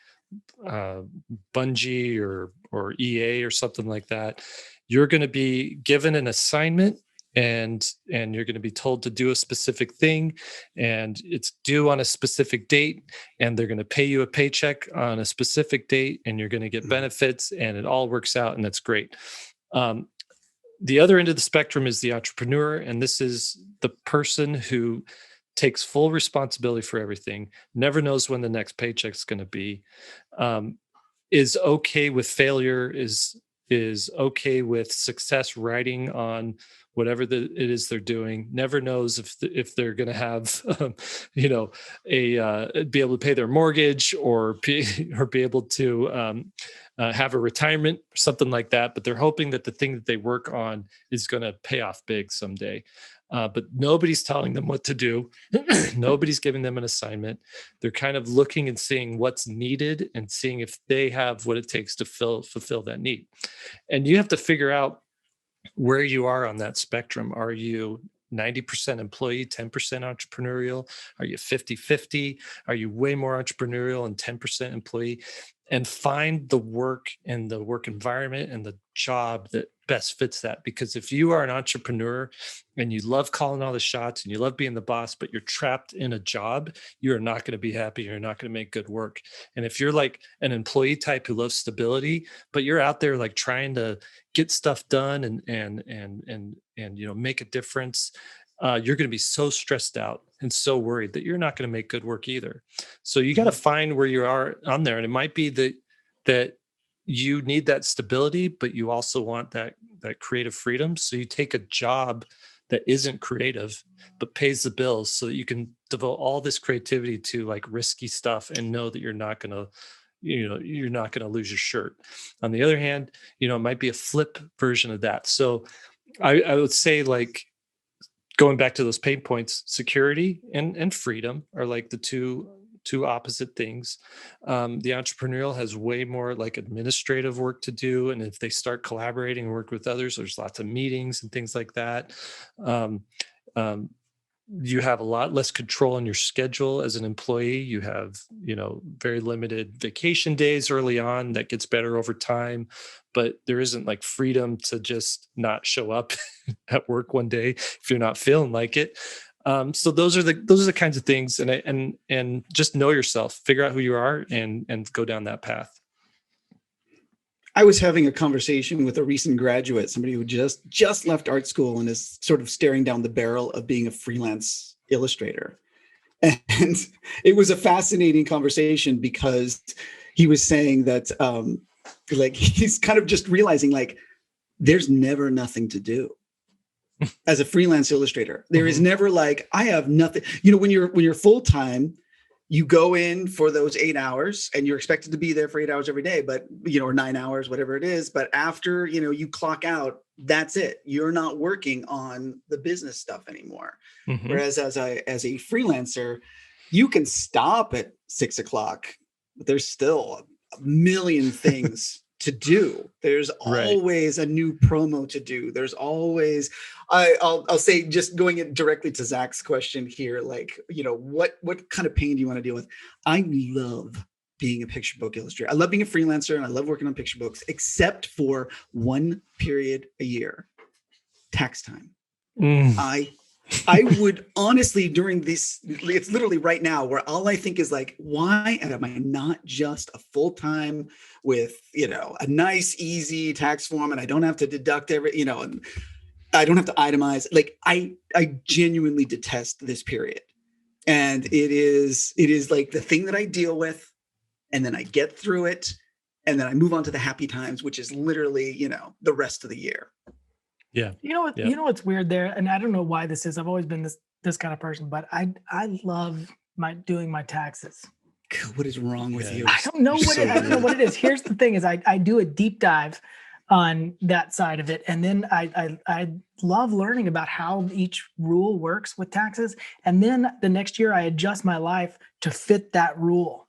Bungie or EA or something like that, you're going to be given an assignment, and you're going to be told to do a specific thing, and it's due on a specific date, and they're going to pay you a paycheck on a specific date, and you're going to get benefits, and it all works out, and that's great. The other end of the spectrum is the entrepreneur, and this is the person who takes full responsibility for everything, never knows when the next paycheck's going to be, is okay with failure, is okay with success riding on whatever it is they're doing, never knows if they're going to have, be able to pay their mortgage or be able to have a retirement or something like that. But they're hoping that the thing that they work on is going to pay off big someday. But nobody's telling them what to do. Nobody's giving them an assignment. They're kind of looking and seeing what's needed and seeing if they have what it takes to fulfill that need. And you have to figure out where you are on that spectrum. Are you 90% employee, 10% entrepreneurial? Are you 50-50? Are you way more entrepreneurial and 10% employee? And find the work and the work environment and the job that best fits that. Because if you are an entrepreneur and you love calling all the shots and you love being the boss, but you're trapped in a job, you're not going to be happy. You're not going to make good work. And if you're like an employee type who loves stability, but you're out there like trying to get stuff done and make a difference, you're going to be so stressed out and so worried that you're not going to make good work either. So you got to find where you are on there. And it might be that you need that stability, but you also want that creative freedom. So you take a job that isn't creative, but pays the bills so that you can devote all this creativity to like risky stuff and know that you're not going to lose your shirt. On the other hand, it might be a flip version of that. So I would say, like, going back to those pain points, security and freedom are like the two two opposite things. The entrepreneurial has way more like administrative work to do. And if they start collaborating and work with others, there's lots of meetings and things like that. You have a lot less control on your schedule as an employee. You have, very limited vacation days early on. That gets better over time, but there isn't like freedom to just not show up at work one day if you're not feeling like it. So those are the kinds of things, and just know yourself, figure out who you are, and go down that path. I was having a conversation with a recent graduate, somebody who just left art school and is sort of staring down the barrel of being a freelance illustrator. And it was a fascinating conversation because he was saying that like he's kind of just realizing like there's never nothing to do as a freelance illustrator. There is never like, I have nothing. When you're full-time, you go in for those 8 hours and you're expected to be there for 8 hours every day, but, or 9 hours, whatever it is. But after, you clock out, that's it. You're not working on the business stuff anymore. Whereas as a freelancer, you can stop at 6 o'clock, but there's still a million things to do. There's always a new promo to do. There's always, I'll say, just going in directly to Zach's question here, like, what kind of pain do you want to deal with? I love being a picture book illustrator. I love being a freelancer and I love working on picture books, except for one period a year, tax time. I would honestly, during this, it's literally right now where all I think is like, why am I not just a full-time with, a nice, easy tax form, and I don't have to deduct and I don't have to itemize. Like I genuinely detest this period. And it is like the thing that I deal with, and then I get through it, and then I move on to the happy times, which is literally, the rest of the year. Yeah. You know what's weird there, and I don't know why this is. I've always been this kind of person, but I love doing my taxes. What is wrong with you? I don't know what it is. Here's the thing: is I do a deep dive on that side of it, and then I love learning about how each rule works with taxes, and then the next year I adjust my life to fit that rule.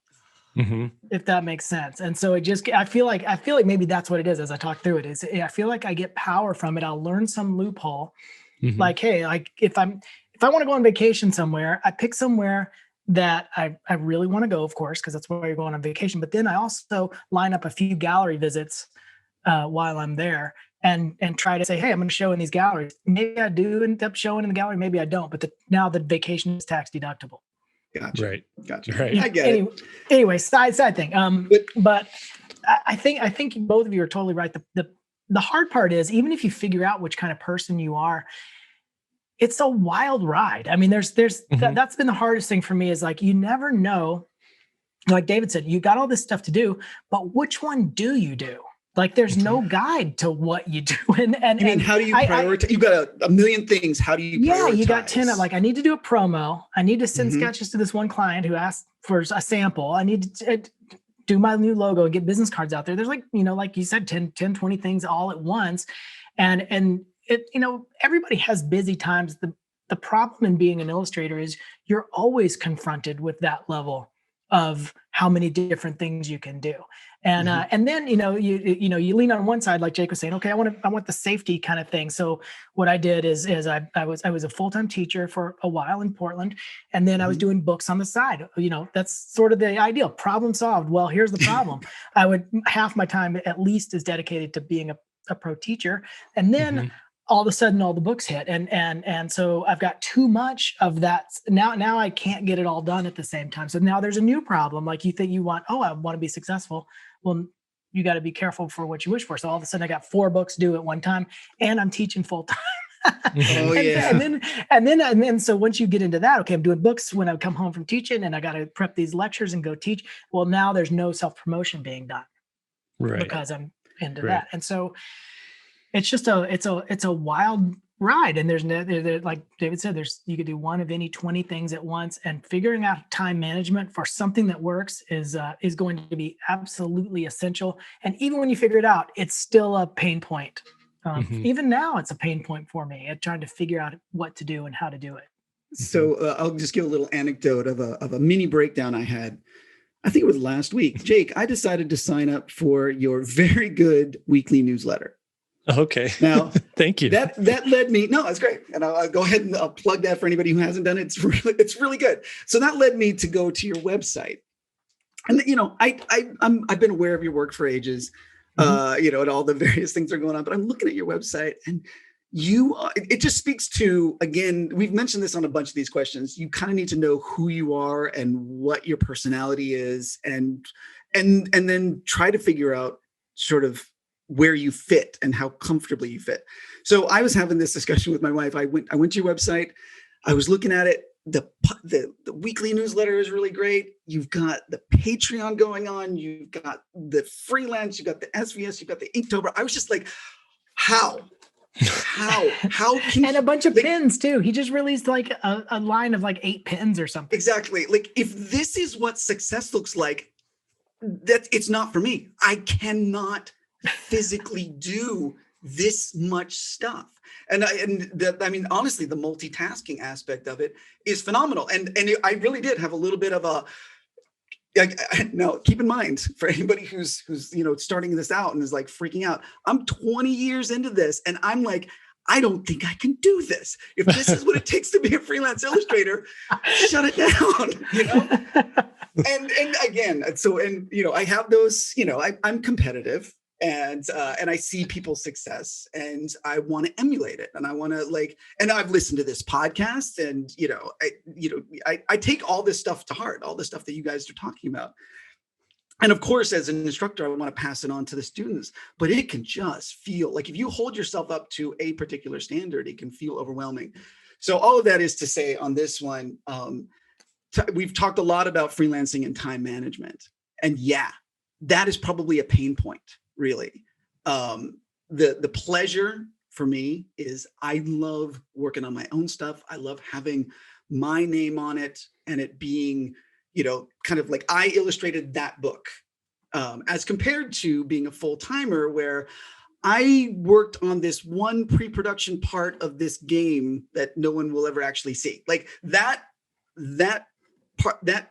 If that makes sense. And so I feel like maybe that's what it is. As I talk through it, I feel like I get power from it. I'll learn some loophole. Like, hey, like if I want to go on vacation somewhere, I pick somewhere that I really want to go, of course, because that's where you're going on vacation. But then I also line up a few gallery visits while I'm there and try to say, hey, I'm going to show in these galleries. Maybe I do end up showing in the gallery, maybe I don't. But now the vacation is tax deductible. Gotcha. Right. Right. I get it. Anyway, side thing. But I think both of you are totally right. The hard part is, even if you figure out which kind of person you are, it's a wild ride. I mean, that's been the hardest thing for me, is like, you never know. Like David said, you got all this stuff to do, but which one do you do? Like, there's no guide to what you do. And how do you prioritize? You got a million things. How do you prioritize? Yeah, you got 10. Like, I need to do a promo. I need to send sketches to this one client who asked for a sample. I need to do my new logo and get business cards out there. There's like, like you said, 10, 20 things all at once. And it, everybody has busy times. The problem in being an illustrator is you're always confronted with that level of how many different things you can do. And and then you lean on one side, like Jake was saying, okay, I want the safety kind of thing. So what I did is I was a full-time teacher for a while in Portland, and then I was doing books on the side. That's sort of the ideal. Problem solved. Well, here's the problem. Half my time at least is dedicated to being a pro teacher, and then all of a sudden all the books hit, and so I've got too much of that. Now I can't get it all done at the same time. So now there's a new problem. Like, you think I want to be successful. Well, you got to be careful for what you wish for. So all of a sudden I got 4 books due at one time, and I'm teaching full time. And then so once you get into that, okay, I'm doing books when I come home from teaching, and I got to prep these lectures and go teach. Well, now there's no self-promotion being done, because I'm into that. And so it's just it's a wild ride. And there's like David said, you could do one of any 20 things at once, and figuring out time management for something that works is going to be absolutely essential. And even when you figure it out, it's still a pain point. Even now, it's a pain point for me at trying to figure out what to do and how to do it. So I'll just give a little anecdote of a mini breakdown I had. I think it was last week. Jake, I decided to sign up for your very good weekly newsletter. Okay. Now, thank you. That led me. No, it's great, and I'll go ahead and I'll plug that for anybody who hasn't done it. It's really good. So that led me to go to your website, and I've been aware of your work for ages, and all the various things that are going on. But I'm looking at your website, and it just speaks to, again, we've mentioned this on a bunch of these questions. You kind of need to know who you are and what your personality is, and then try to figure out sort of where you fit and how comfortably you fit. So I was having this discussion with my wife. I went to your website. I was looking at it. The weekly newsletter is really great. You've got the Patreon going on. You've got the freelance. You've got the SVS. You've got the Inktober. I was just like, how can, and a bunch of pins too. He just released like a line of like 8 pins or something. Exactly. Like, if this is what success looks like, it's not for me. I cannot physically do this much stuff. And I mean, honestly, the multitasking aspect of it is phenomenal. And I really did have a little bit of a, now keep in mind, for anybody who's starting this out and is like freaking out, I'm 20 years into this and I'm like, I don't think I can do this. If this is what it takes to be a freelance illustrator, shut it down, And again, I have those, I'm competitive. And I see people's success and I want to emulate it. And I want to and I've listened to this podcast and, I take all this stuff to heart, all the stuff that you guys are talking about. And of course, as an instructor, I want to pass it on to the students, but it can just feel like if you hold yourself up to a particular standard, it can feel overwhelming. So all of that is to say on this one, we've talked a lot about freelancing and time management. And yeah, that is probably a pain point. Really. The pleasure for me is I love working on my own stuff. I love having my name on it and it being, kind of like I illustrated that book, as compared to being a full-timer where I worked on this one pre-production part of this game that no one will ever actually see. Like that part, that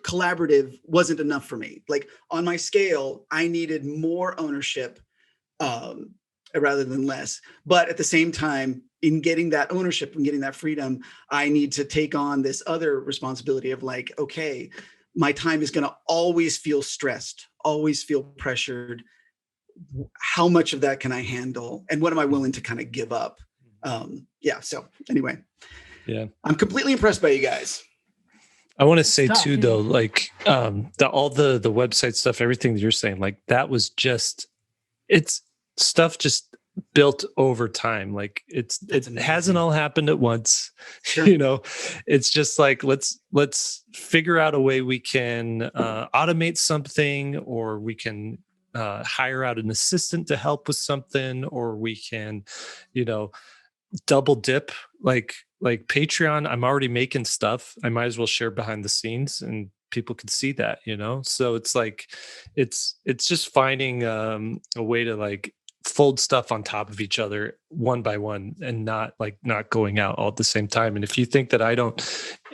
collaborative wasn't enough for me. Like on my scale, I needed more ownership rather than less. But at the same time, in getting that ownership and getting that freedom, I need to take on this other responsibility of like, okay, my time is going to always feel stressed, always feel pressured. How much of that can I handle? And what am I willing to kind of give up? So anyway, I'm completely impressed by you guys. I want to say too, though, like all the website stuff, everything that you're saying, like that was it's stuff just built over time. Like it hasn't all happened at once. Sure. It's just like let's figure out a way we can automate something, or we can hire out an assistant to help with something, or we can, double dip like Patreon. I'm already making stuff. I might as well share behind the scenes and people could see that, so it's like, it's just finding a way to like fold stuff on top of each other one by one and not going out all at the same time. And if you think that I don't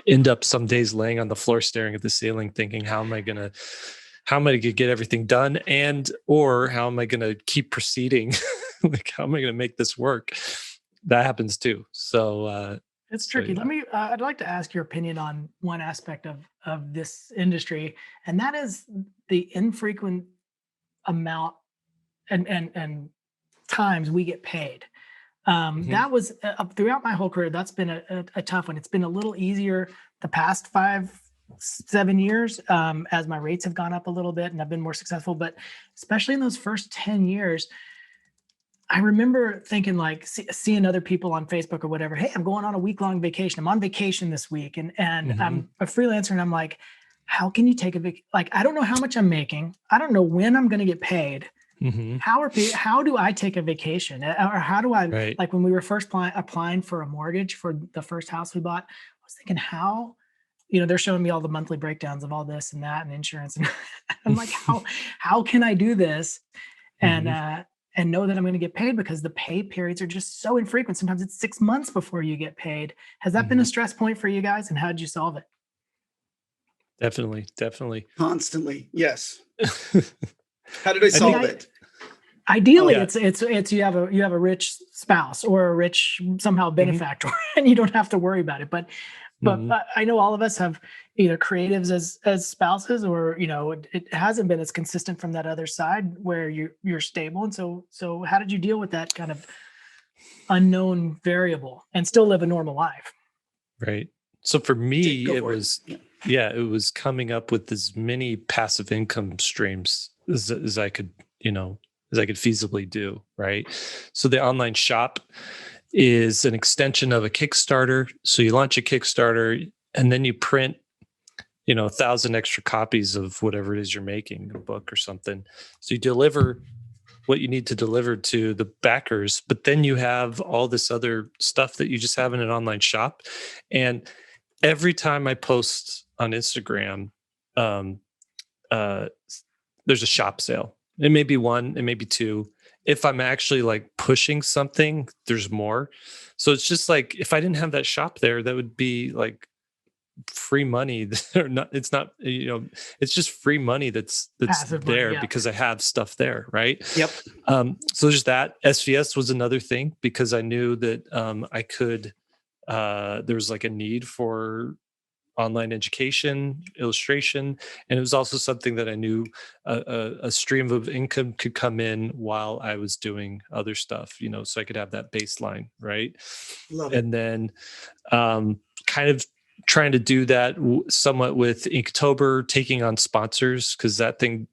end up some days laying on the floor, staring at the ceiling, thinking, how am I going to get everything done? Or how am I going to keep proceeding? Like, how am I going to make this work? That happens too. So it's tricky. I'd like to ask your opinion on one aspect of this industry, and that is the infrequent amount and times we get paid. That was throughout my whole career. That's been a tough one. It's been a little easier the past 5-7 years as my rates have gone up a little bit and I've been more successful. But especially in those first 10 years, I remember thinking like seeing other people on Facebook or whatever, hey, I'm going on a week-long vacation. I'm on vacation this week. And I'm a freelancer and I'm like, how can you take I don't know how much I'm making. I don't know when I'm going to get paid. How do I take a vacation? Or how do I, like when we were first applying for a mortgage for the first house we bought, I was thinking how, they're showing me all the monthly breakdowns of all this and that and insurance. And I'm like, how can I do this? and know that I'm going to get paid, because the pay periods are just so infrequent. Sometimes it's 6 months before you get paid. Has that been a stress point for you guys, and how did you solve it? Definitely. Constantly. Yes. How did I solve it? Ideally, it's you have a rich spouse or a rich somehow benefactor, and you don't have to worry about it. But I know all of us have either creatives as spouses, or it hasn't been as consistent from that other side where you're stable. And so how did you deal with that kind of unknown variable and still live a normal life? Right. So for me, it was coming up with as many passive income streams as I could, as I could feasibly do. Right. So the online shop is an extension of a Kickstarter. So you launch a Kickstarter and then you print, 1,000 extra copies of whatever it is you're making, a book or something. So you deliver what you need to deliver to the backers, but then you have all this other stuff that you just have in an online shop. And every time I post on Instagram, there's a shop sale. It may be one, it may be two. If I'm actually like pushing something, there's more. So it's just like, if I didn't have that shop there, that would be like free money. It's not, it's just free money that's passive there money, because I have stuff there. Right. Yep. So there's that. SVS was another thing, because I knew that I could, there was like a need for online education, illustration. And it was also something that I knew a stream of income could come in while I was doing other stuff, so I could have that baseline. Right. Love it. And then kind of trying to do that somewhat with Inktober, taking on sponsors, because that thing,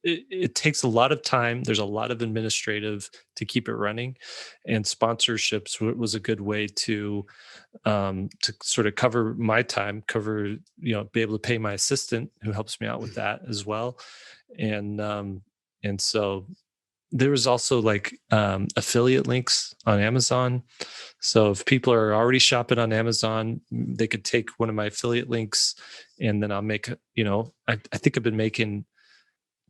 it takes a lot of time. There's a lot of administrative to keep it running, and sponsorships was a good way to sort of cover my time, be able to pay my assistant who helps me out with that as well. And so there was also like affiliate links on Amazon. So if people are already shopping on Amazon, they could take one of my affiliate links, and then I'll make, I think I've been making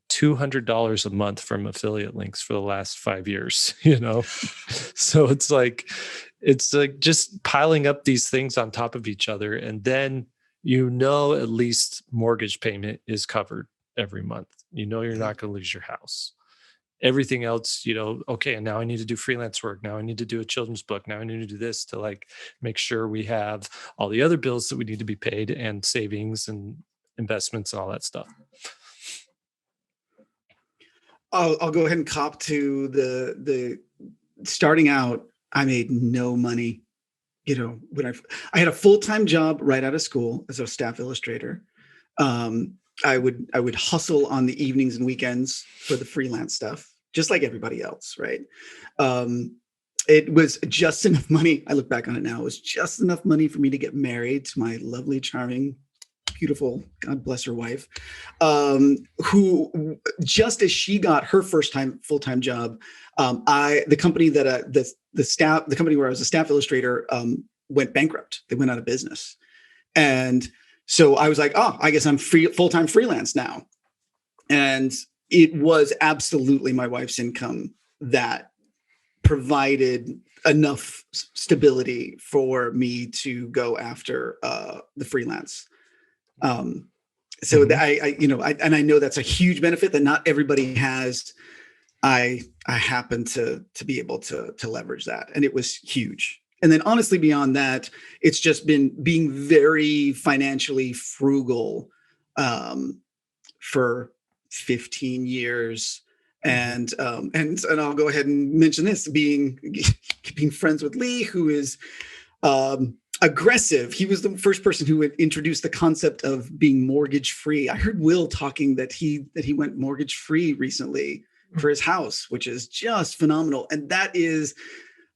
$200 a month from affiliate links for the last 5 years, So it's like just piling up these things on top of each other. And then, at least mortgage payment is covered every month. You're not going to lose your house. Everything else, okay, and now I need to do freelance work. Now I need to do a children's book. Now I need to do this to like make sure we have all the other bills that we need to be paid, and savings and investments and all that stuff. I'll go ahead and cop to the starting out. I made no money. When I had a full-time job right out of school as a staff illustrator. I would hustle on the evenings and weekends for the freelance stuff, just like everybody else, right? It was just enough money. I look back on it now. It was just enough money for me to get married to my lovely, charming, beautiful, God bless her wife, who just as she got her first time full-time job, the company that the company where I was a staff illustrator went bankrupt. They went out of business, and so I was like, oh, I guess I'm full-time freelance now. And it was absolutely my wife's income that provided enough stability for me to go after the freelance. So I know that's a huge benefit that not everybody has. I happen to be able to leverage that, and it was huge. And then honestly, beyond that, it's just been being very financially frugal for 15 years. And I'll go ahead and mention this, being friends with Lee, who is aggressive. He was the first person who introduced the concept of being mortgage free. I heard Will talking that he went mortgage free recently for his house, which is just phenomenal. And that is,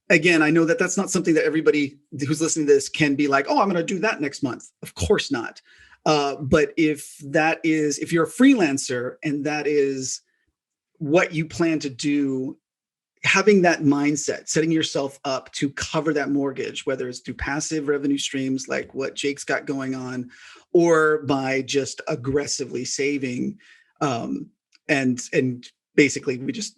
again, I know that that's not something that everybody who's listening to this can be like, oh, I'm going to do that next month. Of course not. But if you're a freelancer and that is what you plan to do, having that mindset, setting yourself up to cover that mortgage, whether it's through passive revenue streams like what Jake's got going on, or by just aggressively saving, and basically we just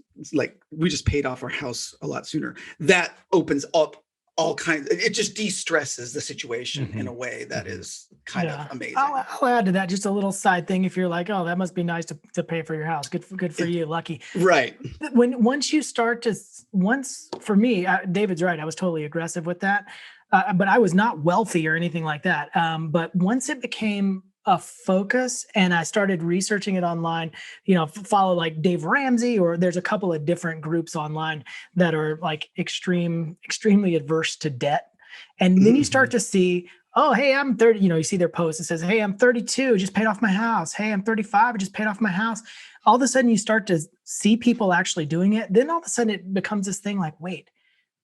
paid off our house a lot sooner. That opens up all kinds. It just de-stresses the situation in a way that is kind of amazing. I'll add to that just a little side thing. If you're like, oh, that must be nice to pay for your house. Good for you. Lucky. Right. Once for me, David's right. I was totally aggressive with that. But I was not wealthy or anything like that. But once it became a focus and I started researching it online, follow like Dave Ramsey, or there's a couple of different groups online that are like extremely adverse to debt. And then you start to see, oh, hey, I'm 30, you see their post. It says, hey, I'm 32, just paid off my house. Hey, I'm 35, I just paid off my house. All of a sudden you start to see people actually doing it. Then all of a sudden it becomes this thing like, wait,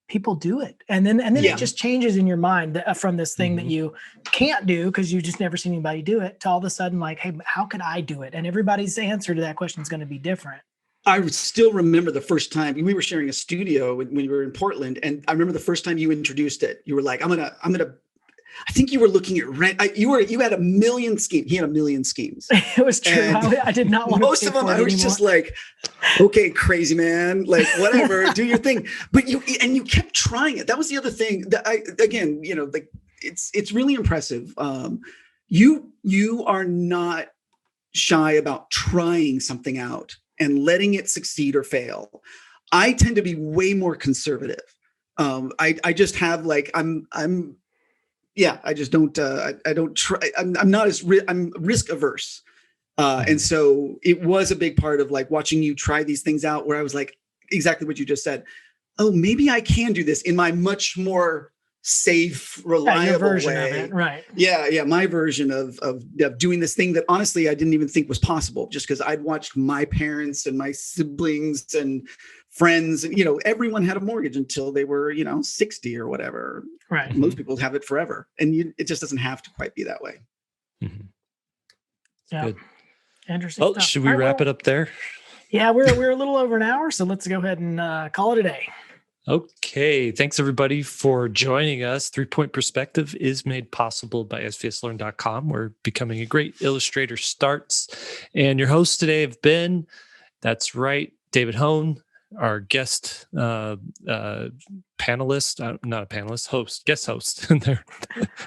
people do it. And then it just changes in your mind from this thing that you can't do because you just never seen anybody do it to all of a sudden like, hey, how could I do it? And everybody's answer to that question is going to be different. I still remember the first time we were sharing a studio when we were in Portland. And I remember the first time you introduced it, you were like, I think you were looking at rent. You had a million schemes. He had a million schemes. It was true. I did not want most of them. I was just like, okay, crazy man, like whatever, do your thing. But you kept trying it. That was the other thing that it's really impressive. You are not shy about trying something out and letting it succeed or fail. I tend to be way more conservative. I just have like, I just don't, I don't try. I'm not I'm risk averse. And so it was a big part of like watching you try these things out where I was like, exactly what you just said. Oh, maybe I can do this in my much more safe, reliable version way. Of it, right. Yeah. My version of doing this thing that honestly, I didn't even think was possible just because I'd watched my parents and my siblings and friends, everyone had a mortgage until they were, 60 or whatever. Right. Most people have it forever. And it just doesn't have to quite be that way. Mm-hmm. Yeah. Good. Interesting. Oh, should we wrap it up there? Yeah, we're a little over an hour, so let's go ahead and call it a day. Okay. Thanks everybody for joining us. 3-Point Perspective is made possible by SVSLearn.com, where becoming a great illustrator starts. And your hosts today have been, that's right, David Hohn, our guest panelist, not a panelist, host, guest host.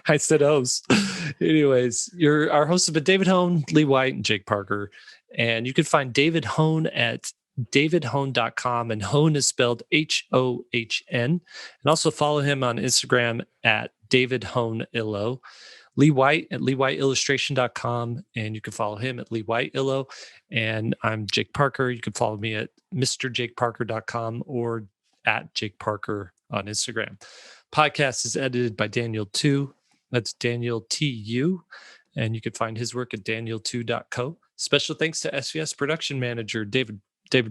I said host. Anyways, our hosts have been David Hohn, Lee White, and Jake Parker. And you can find David Hohn at davidhohn.com, and Hohn is spelled Hohn. And also follow him on Instagram at David Hohn Illo. Lee White at leewhiteillustration.com, and you can follow him at Lee White Illo. And I'm Jake Parker. You can follow me at mrjakeparker.com or at Jake Parker on Instagram. Podcast is edited by Daniel Tu. That's Daniel TU. And you can find his work at daniel2.co. Special thanks to SVS production manager David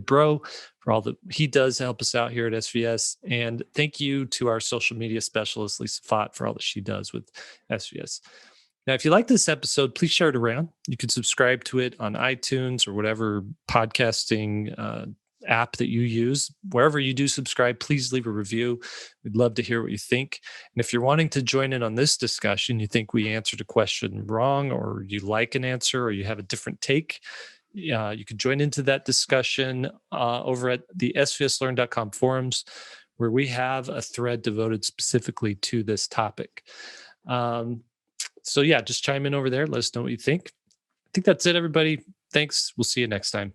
Bro for all that he does to help us out here at SVS. And thank you to our social media specialist, Lisa Fott, for all that she does with SVS. Now, if you like this episode, please share it around. You can subscribe to it on iTunes or whatever podcasting app that you use. Wherever you do subscribe, please leave a review. We'd love to hear what you think. And if you're wanting to join in on this discussion, you think we answered a question wrong, or you like an answer, or you have a different take, you can join into that discussion over at the SVSLearn.com forums, where we have a thread devoted specifically to this topic. So yeah, just chime in over there. Let us know what you think. I think that's it, everybody. Thanks. We'll see you next time.